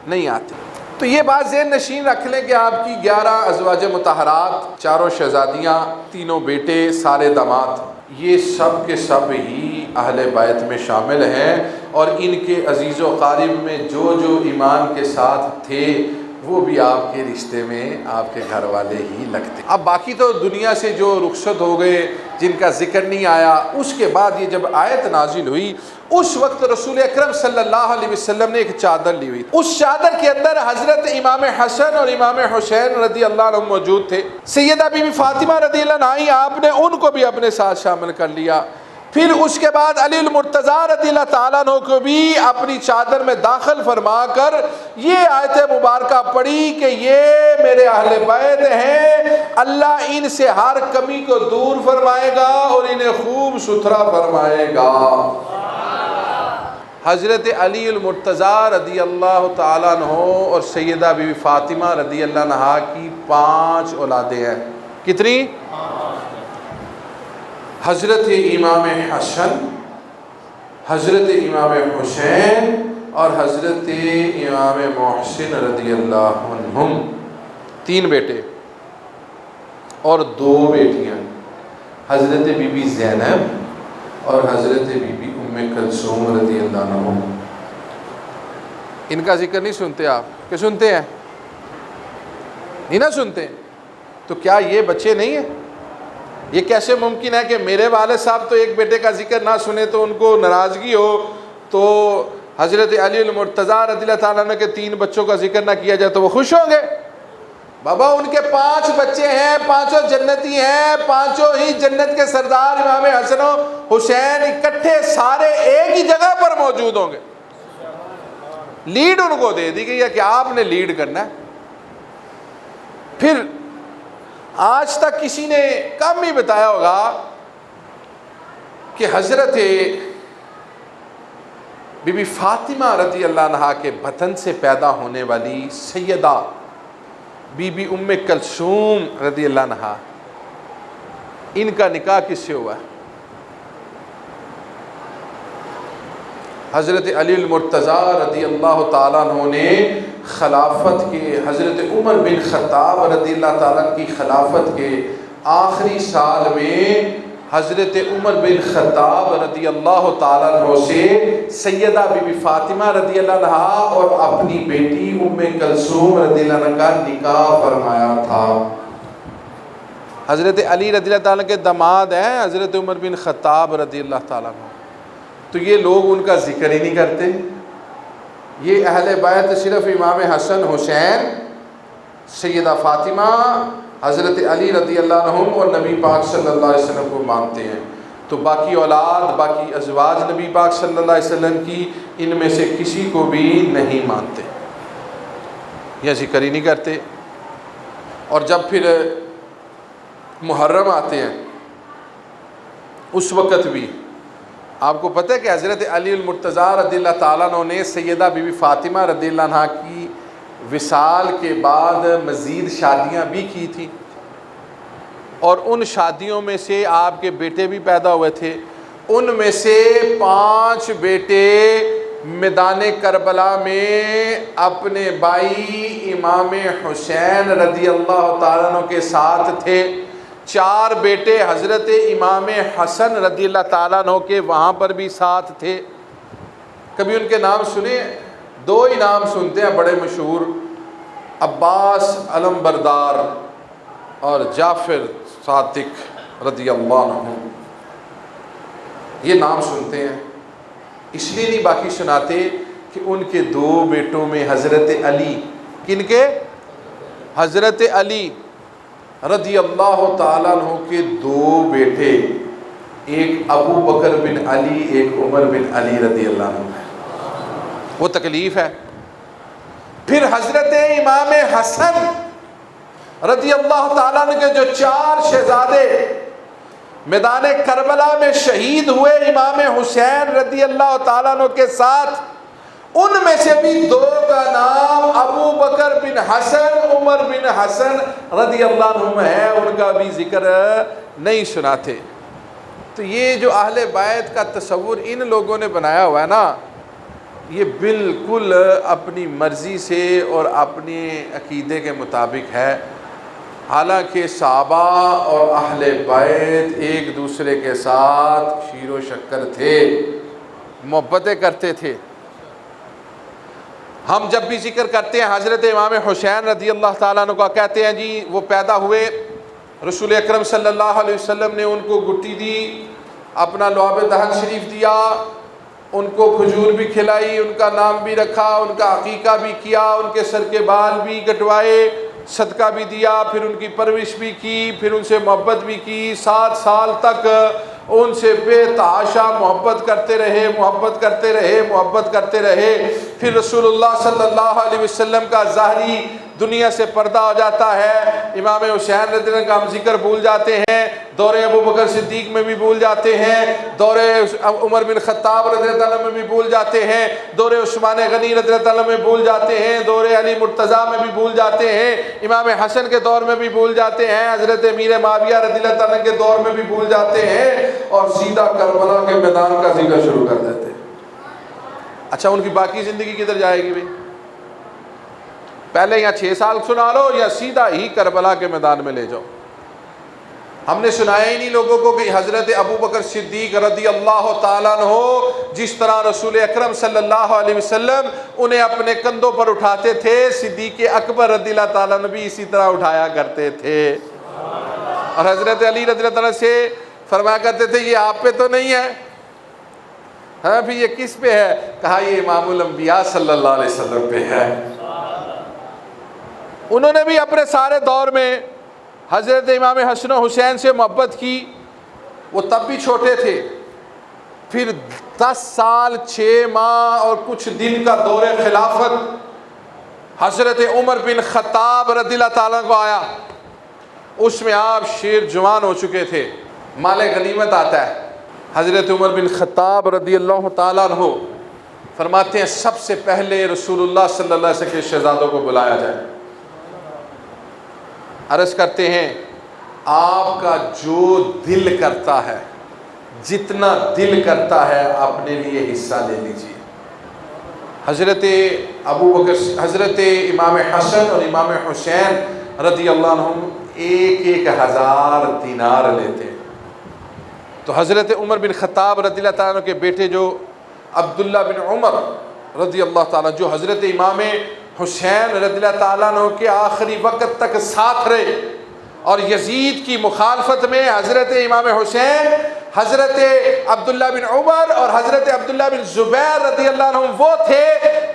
نہیں آتے۔ تو یہ بات ذہن نشین رکھ لیں کہ آپ کی 11 ازواج مطہرات، 4 شہزادیاں، 3 بیٹے، سارے داماد، یہ سب کے سب ہی اہل بیت میں شامل ہیں، اور ان کے عزیز و قارب میں جو ایمان کے ساتھ تھے وہ بھی آپ کے رشتے میں آپ کے گھر والے ہی لگتے۔ اب باقی تو دنیا سے جو رخصت ہو گئے جن کا ذکر نہیں آیا، اس کے بعد یہ جب آیت نازل ہوئی اس وقت رسول اکرم صلی اللہ علیہ وسلم نے ایک چادر لی ہوئی، اس چادر کے اندر حضرت امام حسن اور امام حسین رضی اللہ عنہ موجود تھے۔ سیدہ بی بی فاطمہ رضی اللہ عنہ آپ نے ان کو بھی اپنے ساتھ شامل کر لیا۔ پھر اس کے بعد علی المرتضیٰ رضی اللہ تعالیٰ عنہ کو بھی اپنی چادر میں داخل فرما کر یہ آیت مبارکہ پڑھی کہ یہ میرے اہل بیت ہیں، اللہ ان سے ہر کمی کو دور فرمائے گا اور انہیں خوب ستھرا فرمائے گا۔ حضرت علی المرتضیٰ رضی اللہ تعالیٰ عنہ اور سیدہ بی بی فاطمہ رضی اللہ عنہا کی 5 اولادیں ہیں۔ کتنی؟ حضرت امام حسن، حضرت امام حسین اور حضرت امام محسن رضی اللہ عنہم، 3 بیٹے اور 2 بیٹیاں، حضرت بی بی زینب اور حضرت بی بی ام کلثوم رضی اللہ عنہم۔ ان کا ذکر نہیں سنتے آپ کہ سنتے ہیں؟ نہیں نہ سنتے؟ تو کیا یہ بچے نہیں ہیں؟ یہ کیسے ممکن ہے کہ میرے والد صاحب تو ایک بیٹے کا ذکر نہ سنے تو ان کو ناراضگی ہو، تو حضرت علی المرتضیٰ رضی اللہ تعالیٰ عنہ کے 3 بچوں کا ذکر نہ کیا جائے تو وہ خوش ہوں گے؟ بابا ان کے 5 بچے ہیں، 5 جنتی ہیں، 5 ہی جنت کے سردار امام حسن و حسین اکٹھے سارے ایک ہی جگہ پر موجود ہوں گے۔ لیڈ ان کو دے دی گئی ہے کہ آپ نے لیڈ کرنا ہے۔ پھر آج تک کسی نے کم ہی بتایا ہوگا کہ حضرت بی بی فاطمہ رضی اللہ عنہا کے بطن سے پیدا ہونے والی سیدہ بی بی ام کلثوم رضی اللہ عنہا، ان کا نکاح کس سے ہوا ہے؟ حضرت علی المرتضیٰ رضی اللہ تعالیٰ عنہ نے خلافت کے، حضرت عمر بن خطاب رضی اللہ تعالیٰ کی خلافت کے آخری سال میں حضرت عمر بن خطاب رضی اللہ تعالیٰ عنہ سے سیدہ بی بی فاطمہ رضی اللہ عنہا اور اپنی بیٹی ام کلثوم رضی اللہ عنہ کا نکاح فرمایا تھا۔ حضرت علی رضی اللہ تعالیٰ کے داماد ہیں حضرت عمر بن خطاب رضی اللہ تعالیٰ عنہ، تو یہ لوگ ان کا ذکر ہی نہیں کرتے۔ یہ اہل بیت صرف امام حسن حسین، سیدہ فاطمہ، حضرت علی رضی اللہ عنہم اور نبی پاک صلی اللہ علیہ وسلم کو مانتے ہیں، تو باقی اولاد، باقی ازواج نبی پاک صلی اللہ علیہ وسلم کی ان میں سے کسی کو بھی نہیں مانتے یا ذکر ہی نہیں کرتے۔ اور جب پھر محرم آتے ہیں اس وقت بھی آپ کو پتہ ہے کہ حضرت علی المرتضیٰ رضی اللہ تعالیٰ عنہ نے سیدہ بی بی فاطمہ رضی اللہ عنہ کی وصال کے بعد مزید شادیاں بھی کی تھیں، اور ان شادیوں میں سے آپ کے بیٹے بھی پیدا ہوئے تھے۔ ان میں سے 5 بیٹے میدان کربلا میں اپنے بھائی امام حسین رضی اللہ تعالیٰ عنہ کے ساتھ تھے، 4 بیٹے حضرت امام حسن رضی اللہ تعالیٰ عنہ کے وہاں پر بھی ساتھ تھے۔ کبھی ان کے نام سنے؟ 2 ہی نام سنتے ہیں بڑے مشہور، عباس علمبردار اور جعفر صادق رضی اللہ عنہ، یہ نام سنتے ہیں۔ اس لیے نہیں باقی سناتے کہ ان کے 2 بیٹوں میں حضرت علی، کن کے؟ حضرت علی رضی اللہ تعالیٰ عنہ کے 2 بیٹے، ایک ابو بکر بن علی، ایک عمر بن علی رضی اللہ عنہ ہے، وہ تکلیف ہے۔ پھر حضرت امام حسن رضی اللہ تعالیٰ عنہ کے جو 4 شہزادے میدان کربلا میں شہید ہوئے امام حسین رضی اللہ تعالیٰ عنہ کے ساتھ، ان میں سے بھی 2 کا نام ابو بکر بن حسن، عمر بن حسن رضی اللہ عنہ ہے، ان کا بھی ذکر نہیں سناتے۔ تو یہ جو اہل بیت کا تصور ان لوگوں نے بنایا ہوا ہے نا، یہ بالکل اپنی مرضی سے اور اپنے عقیدے کے مطابق ہے۔ حالانکہ صحابہ اور اہل بیت ایک دوسرے کے ساتھ شیر و شکر تھے، محبتیں کرتے تھے۔ ہم جب بھی ذکر کرتے ہیں حضرت امام حسین رضی اللہ تعالیٰ عنہ کا، کہتے ہیں جی وہ پیدا ہوئے، رسول اکرم صلی اللہ علیہ وسلم نے ان کو گٹی دی، اپنا لعاب دہن شریف دیا، ان کو کھجور بھی کھلائی، ان کا نام بھی رکھا، ان کا عقیقہ بھی کیا، ان کے سر کے بال بھی کٹوائے، صدقہ بھی دیا، پھر ان کی پرورش بھی کی، پھر ان سے محبت بھی کی، 7 سال تک ان سے بے تحاشا محبت کرتے رہے، محبت کرتے رہے، محبت کرتے رہے۔ پھر رسول اللہ صلی اللہ علیہ وسلم کا ظاہری دنیا سے پردہ ہو جاتا ہے، امام حسین رضی اللہ عنہ کا ہم ذکر بھول جاتے ہیں، دور ابو بکر صدیق میں بھی بھول جاتے ہیں، دور عمر بن خطاب رضی اللہ عنہ میں بھی بھول جاتے ہیں، دور عثمان غنی رضی اللہ عنہ میں بھول جاتے ہیں، دور علی مرتضیٰ میں بھی بھول جاتے ہیں، امام حسن کے دور میں بھی بھول جاتے ہیں، حضرت امیر معاویہ رضی اللہ عنہ کے دور میں بھی بھول جاتے ہیں، اور سیدھا کربلا کے میدان کا ذکر شروع کر دیتے ہیں۔ اچھا ان کی باقی زندگی کدھر جائے گی بھائی؟ پہلے یہاں 6 سال سنا لو یا سیدھا ہی کربلا کے میدان میں لے جاؤ۔ ہم نے سنایا ہی نہیں لوگوں کو کہ حضرت ابو بکر صدیق رضی اللہ تعالیٰ عنہ جس طرح رسول اکرم صلی اللہ علیہ وسلم انہیں اپنے کندھوں پر اٹھاتے تھے، صدیق اکبر رضی اللہ تعالیٰ عنہ بھی اسی طرح اٹھایا کرتے تھے، اور حضرت علی رضی اللہ تعالیٰ سے فرمایا کرتے تھے یہ آپ پہ تو نہیں ہے، ہاں پھر یہ کس پہ ہے؟ کہا یہ امام الانبیاء صلی اللہ علیہ وسلم پہ ہے۔ انہوں نے بھی اپنے سارے دور میں حضرت امام حسن و حسین سے محبت کی. وہ تب بھی چھوٹے تھے. پھر 10 سال 6 ماہ اور کچھ دن کا دور خلافت حضرت عمر بن خطاب رضی اللہ تعالیٰ کو آیا. اس میں آپ شیر جوان ہو چکے تھے. مال غنیمت آتا ہے. حضرت عمر بن خطاب رضی اللہ تعالیٰ عنہ فرماتے ہیں سب سے پہلے رسول اللہ صلی اللہ علیہ وسلم کے شہزادوں کو بلایا جائے. عرض کرتے ہیں آپ کا جو دل کرتا ہے، جتنا دل کرتا ہے اپنے لیے حصہ لے لیجیے. حضرت ابو بکر، حضرت امام حسن اور امام حسین رضی اللہ عنہم 1,000 دینار لیتے ہیں. تو حضرت عمر بن خطاب رضی اللہ تعالیٰ عنہ کے بیٹے جو عبداللہ بن عمر رضی اللہ تعالیٰ، جو حضرت امام حسین رضی اللہ تعالیٰ عنہ کے آخری وقت تک ساتھ رہے، اور یزید کی مخالفت میں حضرت امام حسین، حضرت عبداللہ بن عمر اور حضرت عبداللہ بن زبیر رضی اللہ عنہ وہ تھے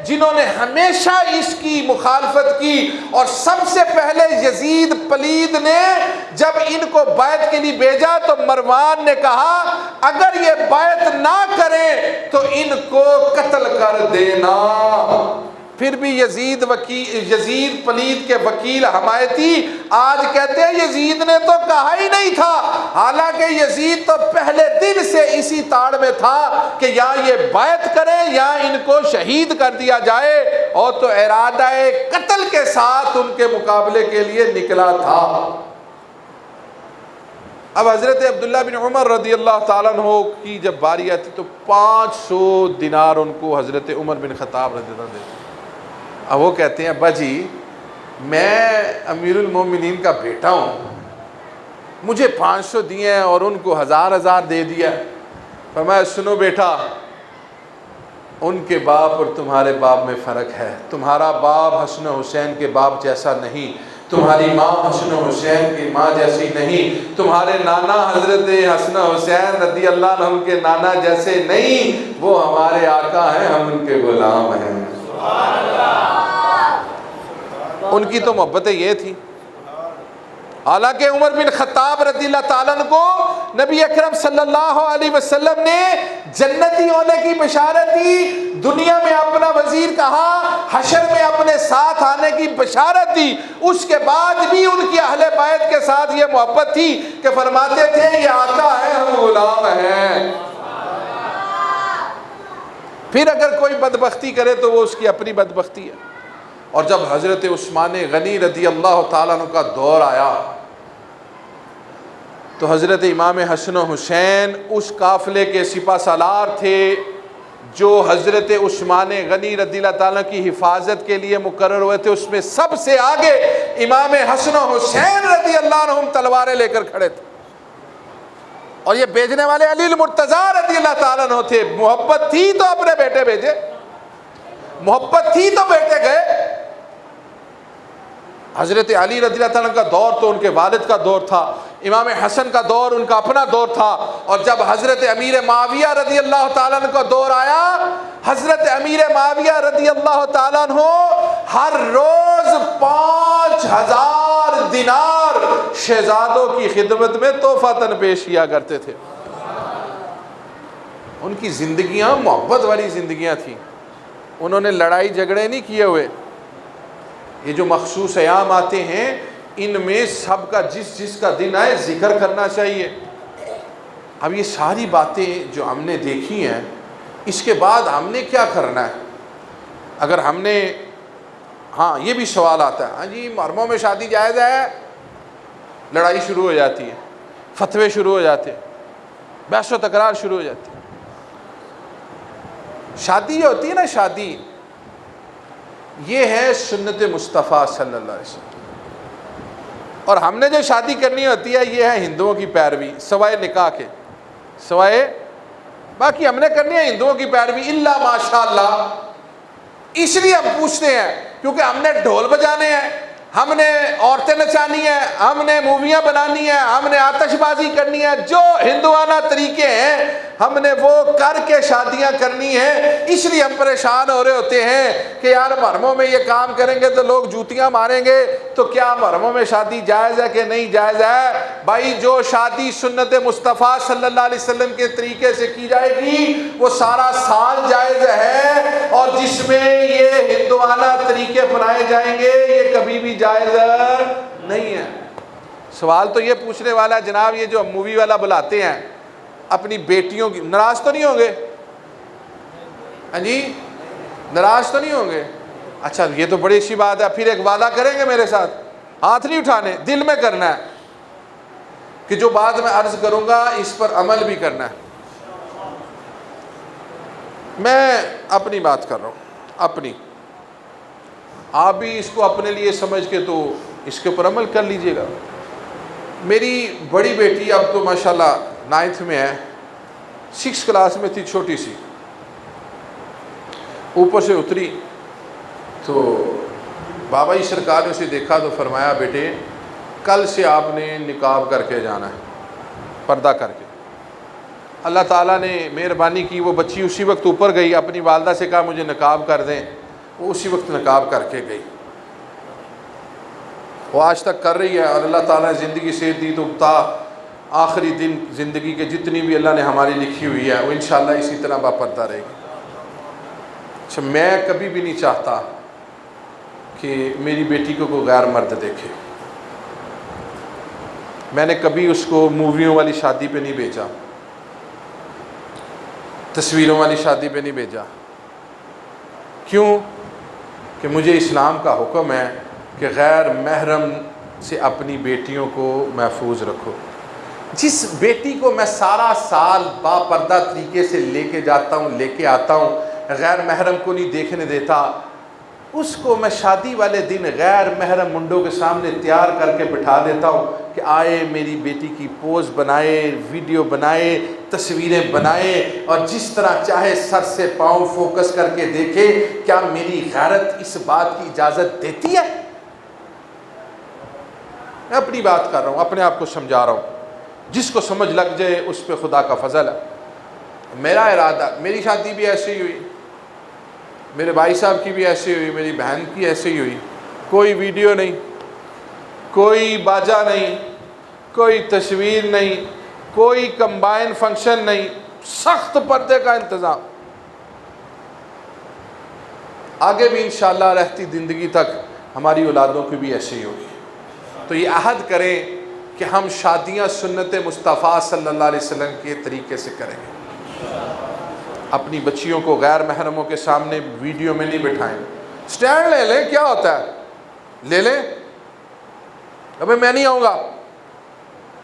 جنہوں نے ہمیشہ اس کی مخالفت کی. اور سب سے پہلے یزید پلید نے جب ان کو بیعت کے لیے بھیجا تو مروان نے کہا اگر یہ بیعت نہ کریں تو ان کو قتل کر دینا. پھر بھی یزید پلید کے وکیل حمایتی آج کہتے ہیں یزید نے تو کہا ہی نہیں تھا، حالانکہ یزید تو پہلے دن سے اسی تاڑ میں تھا کہ یا یہ بیعت کریں یا ان کو شہید کر دیا جائے، اور تو ارادہ قتل کے ساتھ ان کے مقابلے کے لیے نکلا تھا. اب حضرت عبداللہ بن عمر رضی اللہ تعالیٰ عنہ کی جب باری آتی تو 500 دینار ان کو حضرت عمر بن خطاب رضی اللہ عنہ دیتے. اب وہ کہتے ہیں ابا جی میں امیر المومنین کا بیٹا ہوں، مجھے 500 دیے ہیں اور ان کو 1000 دے دیا. فرمایا سنو بیٹا، ان کے باپ اور تمہارے باپ میں فرق ہے. تمہارا باپ حسن و حسین کے باپ جیسا نہیں، تمہاری ماں حسن و حسین کی ماں جیسی نہیں، تمہارے نانا حضرت حسن و حسین رضی اللہ عنہ کے نانا جیسے نہیں. وہ ہمارے آقا ہیں، ہم ان کے غلام ہیں. ان کی تو محبتیں یہ تھی. حالانکہ عمر بن خطاب رضی اللہ تعالیٰ عنہ کو نبی اکرم صلی اللہ علیہ وسلم نے جنتی ہونے کی بشارت دی، دنیا میں اپنا وزیر کہا، حشر میں اپنے ساتھ آنے کی بشارت دی. اس کے بعد بھی ان کی اہل بیت کے ساتھ یہ محبت تھی کہ فرماتے تھے یہ آقا ہے، ہم غلام ہیں. پھر اگر کوئی بدبختی کرے تو وہ اس کی اپنی بدبختی ہے. اور جب حضرت عثمان غنی رضی اللہ تعالیٰ عنہ کا دور آیا تو حضرت امام حسن و حسین اس قافلے کے سپہ سالار تھے جو حضرت عثمان غنی رضی اللہ تعالیٰ کی حفاظت کے لیے مقرر ہوئے تھے. اس میں سب سے آگے امام حسن و حسین رضی اللہ عنہم تلواریں لے کر کھڑے تھے، اور یہ بھیجنے والے علی المرتضیٰ رضی اللہ تعالیٰ عنہ تھے. محبت تھی تو اپنے بیٹے بھیجے، محبت تھی تو بیٹے گئے. حضرت علی رضی اللہ تعالیٰ عنہ کا دور تو ان کے والد کا دور تھا، امام حسن کا دور ان کا اپنا دور تھا. اور جب حضرت امیر معاویہ رضی اللہ تعالیٰ عنہ کا دور آیا، حضرت امیر معاویہ رضی اللہ تعالیٰ عنہ ہر روز 5000 دینار شہزادوں کی خدمت میں تحفۃً پیش کیا کرتے تھے. ان کی زندگیاں محبت والی زندگیاں تھیں. انہوں نے لڑائی جھگڑے نہیں کیے ہوئے. یہ جو مخصوص ایام آتے ہیں ان میں سب کا جس کا دن آئے ذکر کرنا چاہیے. اب یہ ساری باتیں جو ہم نے دیکھی ہیں، اس کے بعد ہم نے کیا کرنا ہے؟ اگر ہم نے ہاں یہ بھی سوال آتا ہے، ہاں جی محرموں میں شادی جائز ہے، لڑائی شروع ہو جاتی ہے، فتوے شروع ہو جاتے ہیں، بحث و تکرار شروع ہو جاتی ہے. شادی یہ ہوتی ہے نا، شادی یہ ہے سنت مصطفیٰ صلی اللہ علیہ وسلم. اور ہم نے جو شادی کرنی ہوتی ہے یہ ہے ہندوؤں کی پیروی، سوائے نکاح کے، سوائے باقی ہم نے کرنی ہے ہندوؤں کی پیروی الا ماشاء اللہ. اس لیے ہم پوچھتے ہیں کیونکہ ہم نے ڈھول بجانے ہیں، ہم نے عورتیں نچانی ہیں، ہم نے موویاں بنانی ہیں، ہم نے آتش بازی کرنی ہے، جو ہندوانہ طریقے ہیں ہم نے وہ کر کے شادیاں کرنی ہیں۔ اس لیے ہم پریشان ہو رہے ہوتے ہیں کہ یار محرموں میں یہ کام کریں گے تو لوگ جوتیاں ماریں گے، تو کیا محرموں میں شادی جائز ہے کہ نہیں جائز ہے؟ بھائی جو شادی سنت مصطفیٰ صلی اللہ علیہ وسلم کے طریقے سے کی جائے گی وہ سارا سال جائز ہے، اور جس میں یہ ہندوانہ طریقے اپنائے جائیں گے یہ کبھی بھی جائز نہیں ہے۔ سوال تو یہ پوچھنے والا ہے جناب، یہ جو مووی والا بلاتے ہیں اپنی بیٹیوں کی، ناراض تو نہیں ہوں گے؟ ہاں جی، ناراض تو نہیں ہوں گے؟ اچھا یہ تو بڑی اچھی بات ہے، پھر ایک وعدہ کریں گے میرے ساتھ، ہاتھ نہیں اٹھانے، دل میں کرنا ہے کہ جو بات میں عرض کروں گا اس پر عمل بھی کرنا ہے۔ میں اپنی بات کر رہا ہوں، اپنی، آپ بھی اس کو اپنے لیے سمجھ کے تو اس کے اوپر عمل کر لیجئے گا۔ میری بڑی بیٹی اب تو ماشاءاللہ 9th میں ہے، 6 کلاس میں تھی، چھوٹی سی، اوپر سے اتری تو بابا جی سرکار نے اسے دیکھا تو فرمایا بیٹے کل سے آپ نے نقاب کر کے جانا ہے، پردہ کر کے۔ اللہ تعالیٰ نے مہربانی کی، وہ بچی اسی وقت اوپر گئی، اپنی والدہ سے کہا مجھے نقاب کر دیں، وہ اسی وقت نقاب کر کے گئی، وہ آج تک کر رہی ہے، اور اللہ تعالیٰ نے زندگی سے دی تو تا آخری دن زندگی کے جتنی بھی اللہ نے ہماری لکھی ہوئی ہے وہ انشاءاللہ اسی طرح باپردہ رہے گی۔ اچھا میں کبھی بھی نہیں چاہتا کہ میری بیٹی کو کوئی غیر مرد دیکھے، میں نے کبھی اس کو موویوں والی شادی پہ نہیں بھیجا، تصویروں والی شادی پہ نہیں بھیجا۔ کیوں؟ کہ مجھے اسلام کا حکم ہے کہ غیر محرم سے اپنی بیٹیوں کو محفوظ رکھو۔ جس بیٹی کو میں سارا سال باپردہ طریقے سے لے کے جاتا ہوں، لے کے آتا ہوں، غیر محرم کو نہیں دیکھنے دیتا، اس کو میں شادی والے دن غیر محرم منڈوں کے سامنے تیار کر کے بٹھا دیتا ہوں کہ آئے میری بیٹی کی پوز بنائے، ویڈیو بنائے، تصویریں بنائے، اور جس طرح چاہے سر سے پاؤں فوکس کر کے دیکھے۔ کیا میری غیرت اس بات کی اجازت دیتی ہے؟ میں اپنی بات کر رہا ہوں، اپنے آپ کو سمجھا رہا ہوں، جس کو سمجھ لگ جائے اس پہ خدا کا فضل ہے۔ میرا ارادہ، میری شادی بھی ایسے ہی ہوئی، میرے بھائی صاحب کی بھی ایسے ہوئی، میری بہن کی ایسے ہی ہوئی، کوئی ویڈیو نہیں، کوئی باجا نہیں، کوئی تصویر نہیں، کوئی کمبائن فنکشن نہیں، سخت پردے کا انتظام۔ آگے بھی انشاءاللہ رہتی زندگی تک ہماری اولادوں کی بھی ایسے ہی ہوگی۔ تو یہ عہد کریں کہ ہم شادیاں سنت مصطفیٰ صلی اللہ علیہ وسلم کے طریقے سے کریں گے، اپنی بچیوں کو غیر محرموں کے سامنے ویڈیو میں نہیں بٹھائیں۔ سٹینڈ لے لیں، کیا ہوتا ہے، لے لیں، ابھی میں نہیں آؤں گا،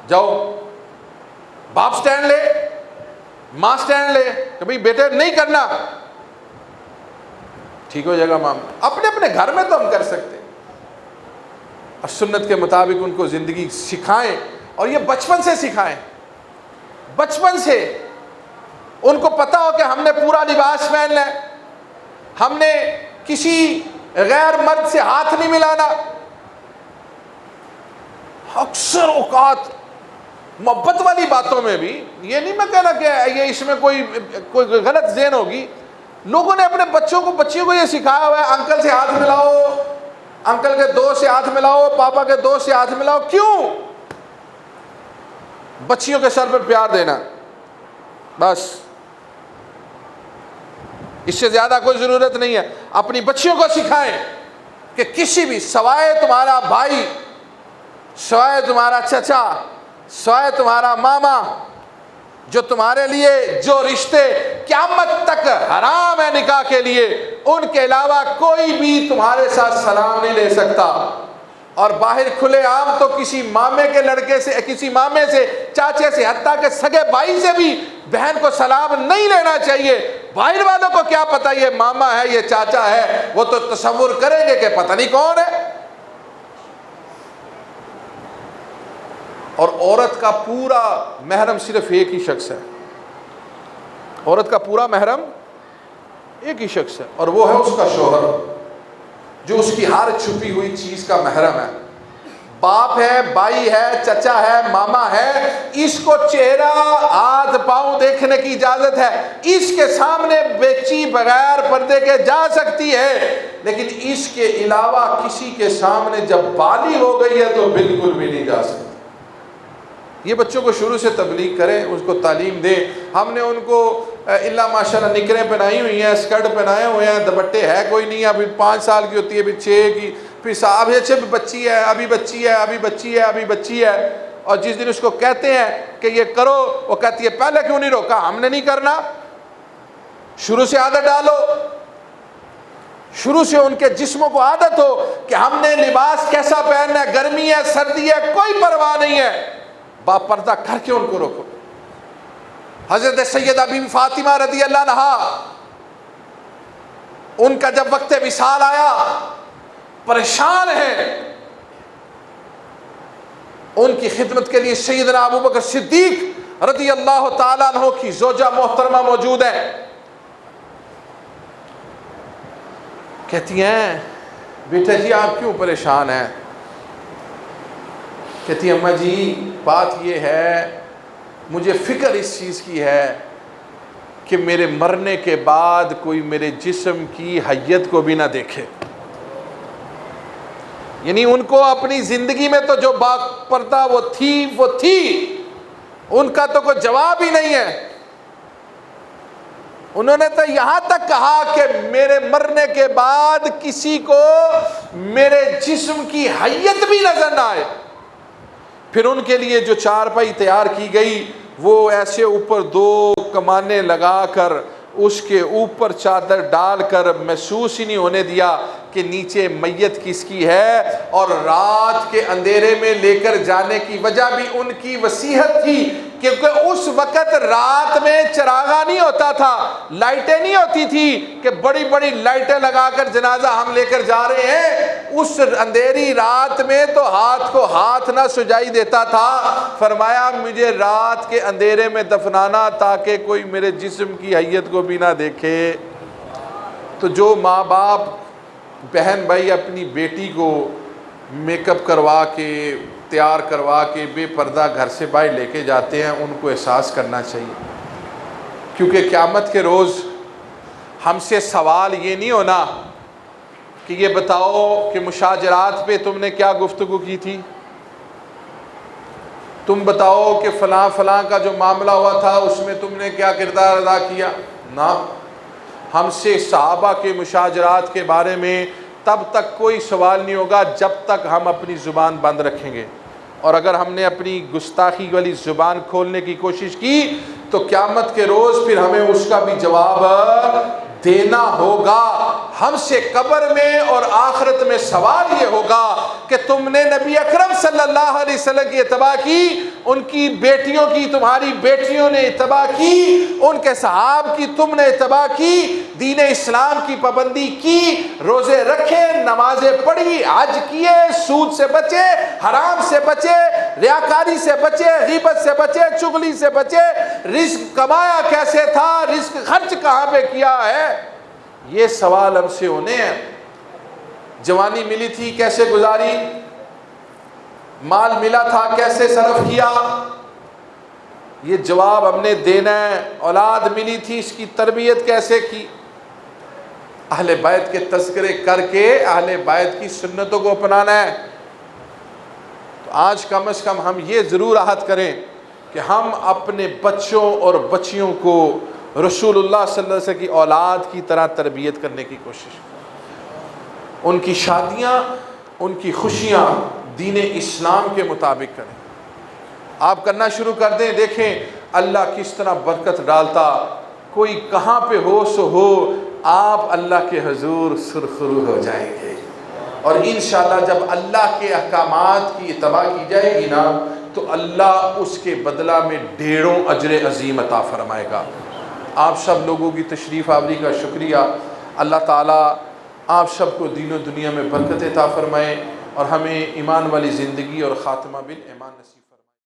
جاؤ، باپ سٹینڈ لے، ماں سٹینڈ لے کہ بھئی بیٹے نہیں کرنا، ٹھیک ہو جائے گا معاملہ۔ اپنے اپنے گھر میں تو ہم کر سکتے ہیں، اور سنت کے مطابق ان کو زندگی سکھائیں، اور یہ بچپن سے سکھائیں، بچپن سے ان کو پتہ ہو کہ ہم نے پورا لباس پہننا ہے، ہم نے کسی غیر مرد سے ہاتھ نہیں ملانا۔ اکثر اوقات محبت والی باتوں میں بھی، یہ نہیں میں کہنا کہ یہ اس میں کوئی غلط ذہن ہوگی، لوگوں نے اپنے بچوں کو بچیوں کو یہ سکھایا ہوا ہے انکل سے ہاتھ ملاؤ، انکل کے دوست سے ہاتھ ملاؤ، پاپا کے دوست سے ہاتھ ملاؤ۔ کیوں؟ بچیوں کے سر پر پیار دینا، بس، اس سے زیادہ کوئی ضرورت نہیں ہے۔ اپنی بچیوں کو سکھائیں کہ کسی بھی، سوائے تمہارا بھائی، سوائے تمہارا چچا، سوائے تمہارا ماما، جو تمہارے لیے جو رشتے قیامت تک حرام ہے نکاح کے لیے، ان کے علاوہ کوئی بھی تمہارے ساتھ سلام نہیں لے سکتا۔ اور باہر کھلے عام تو کسی مامے کے لڑکے سے، کسی مامے سے، چاچے سے، حتیٰ کہ سگے بھائی سے بھی بہن کو سلام نہیں لینا چاہیے۔ باہر والوں کو کیا پتہ یہ ماما ہے، یہ چاچا ہے، وہ تو تصور کریں گے کہ پتہ نہیں کون ہے۔ اور عورت کا پورا محرم صرف ایک ہی شخص ہے، عورت کا پورا محرم ایک ہی شخص ہے، اور وہ ہے اس کا شوہر۔ جو اس کی ہر چھپی ہوئی چیز کا محرم ہے، باپ ہے، بھائی ہے، چچا ہے، ماما ہے، اس کو چہرہ ہاتھ پاؤں دیکھنے کی اجازت ہے، اس کے سامنے بچی بغیر پردے کے جا سکتی ہے، لیکن اس کے علاوہ کسی کے سامنے جب بالغ ہو گئی ہے تو بالکل بھی نہیں جا سکتی۔ یہ بچوں کو شروع سے تبلیغ کریں، اس کو تعلیم دیں۔ ہم نے ان کو اللہ ماشاءاللہ نکریں پہنائی ہوئی ہیں، اسکرٹ پہنائے ہوئے ہیں، دوپٹے ہے کوئی نہیں، ابھی 5 سال کی ہوتی ہے، ابھی 6 کی، پھر صاحب اچھے بچی ہے، ابھی بچی ہے، ابھی بچی ہے، ابھی بچی ہے، اور جس دن اس کو کہتے ہیں کہ یہ کرو، وہ کہتی ہے پہلے کیوں نہیں روکا؟ ہم نے نہیں کرنا۔ شروع سے عادت ڈالو، شروع سے ان کے جسموں کو عادت ہو کہ ہم نے لباس کیسا پہننا ہے، گرمی ہے، سردی ہے، کوئی پرواہ نہیں ہے، باپردہ کر کے ان کو روکو۔ حضرت سیدہ بی بی فاطمہ رضی اللہ عنہا، ان کا جب وقت وصال آیا، پریشان ہیں، ان کی خدمت کے لیے سیدنا ابو بکر صدیق رضی اللہ تعالیٰ عنہ کی زوجہ محترمہ موجود ہے۔ کہتی ہیں بیٹا جی آپ کیوں پریشان ہیں؟ کہتی ہیں اماں جی بات یہ ہے، مجھے فکر اس چیز کی ہے کہ میرے مرنے کے بعد کوئی میرے جسم کی حیت کو بھی نہ دیکھے۔ یعنی ان کو اپنی زندگی میں تو جو با پردہ وہ تھی، ان کا تو کوئی جواب ہی نہیں ہے۔ انہوں نے تو یہاں تک کہا کہ میرے مرنے کے بعد کسی کو میرے جسم کی حیت بھی نظر نہ آئے۔ پھر ان کے لیے جو چارپائی تیار کی گئی، وہ ایسے اوپر 2 کمانے لگا کر اس کے اوپر چادر ڈال کر محسوس ہی نہیں ہونے دیا کہ نیچے میت کس کی ہے، اور رات کے اندھیرے میں لے کر جانے کی وجہ بھی ان کی وصیت تھی، کیونکہ اس وقت رات میں چراغاں نہیں ہوتا تھا، لائٹیں نہیں ہوتی تھی کہ بڑی بڑی لائٹیں لگا کر جنازہ ہم لے کر جا رہے ہیں۔ اس اندھیری رات میں تو ہاتھ کو ہاتھ نہ سجائی دیتا تھا۔ فرمایا مجھے رات کے اندھیرے میں دفنانا تاکہ کوئی میرے جسم کی حیت کو بھی نہ دیکھے۔ تو جو ماں باپ، بہن بھائی اپنی بیٹی کو میک اپ کروا کے، تیار کروا کے بے پردہ گھر سے باہر لے کے جاتے ہیں، ان کو احساس کرنا چاہیے، کیونکہ قیامت کے روز ہم سے سوال یہ نہیں ہونا کہ یہ بتاؤ کہ مشاجرات پہ تم نے کیا گفتگو کی تھی، تم بتاؤ کہ فلاں فلاں کا جو معاملہ ہوا تھا اس میں تم نے کیا کردار ادا کیا۔ نہ، ہم سے صحابہ کے مشاجرات کے بارے میں تب تک کوئی سوال نہیں ہوگا جب تک ہم اپنی زبان بند رکھیں گے، اور اگر ہم نے اپنی گستاخی والی زبان کھولنے کی کوشش کی تو قیامت کے روز پھر ہمیں اس کا بھی جواب دینا ہوگا۔ ہم سے قبر میں اور آخرت میں سوال یہ ہوگا کہ تم نے نبی اکرم صلی اللہ علیہ وسلم کی اتباع کی، ان کی بیٹیوں کی تمہاری بیٹیوں نے اتباع کی، ان کے صحاب کی تم نے اتباع کی، دین اسلام کی پابندی کی، روزے رکھے، نمازیں پڑھی، حج کیے، سود سے بچے، حرام سے بچے، ریاکاری سے بچے، غیبت سے بچے، چغلی سے بچے، رزق کمایا کیسے تھا، رزق خرچ کہاں پہ کیا ہے، یہ سوال ہم سے ہونے ہیں۔ جوانی ملی تھی کیسے گزاری، مال ملا تھا کیسے صرف کیا، یہ جواب ہم نے دینا ہے۔ اولاد ملی تھی اس کی تربیت کیسے کی، اہل بیت کے تذکرے کر کے اہل بیت کی سنتوں کو اپنانا ہے۔ تو آج کم از کم ہم یہ ضرور عہد کریں کہ ہم اپنے بچوں اور بچیوں کو رسول اللہ صلی اللہ علیہ وسلم کی اولاد کی طرح تربیت کرنے کی کوشش کریں، ان کی شادیاں، ان کی خوشیاں دین اسلام کے مطابق کریں۔ آپ کرنا شروع کر دیں، دیکھیں اللہ کس طرح برکت ڈالتا، کوئی کہاں پہ ہو سو ہو، آپ اللہ کے حضور سرخرو ہو جائیں گے، اور انشاءاللہ جب اللہ کے احکامات کی اتباع کی جائے گی نا تو اللہ اس کے بدلہ میں ڈھیروں اجر عظیم عطا فرمائے گا۔ آپ سب لوگوں کی تشریف آوری کا شکریہ۔ اللہ تعالیٰ آپ سب کو دین و دنیا میں برکت عطا فرمائے، اور ہمیں ایمان والی زندگی اور خاتمہ بالایمان نصیب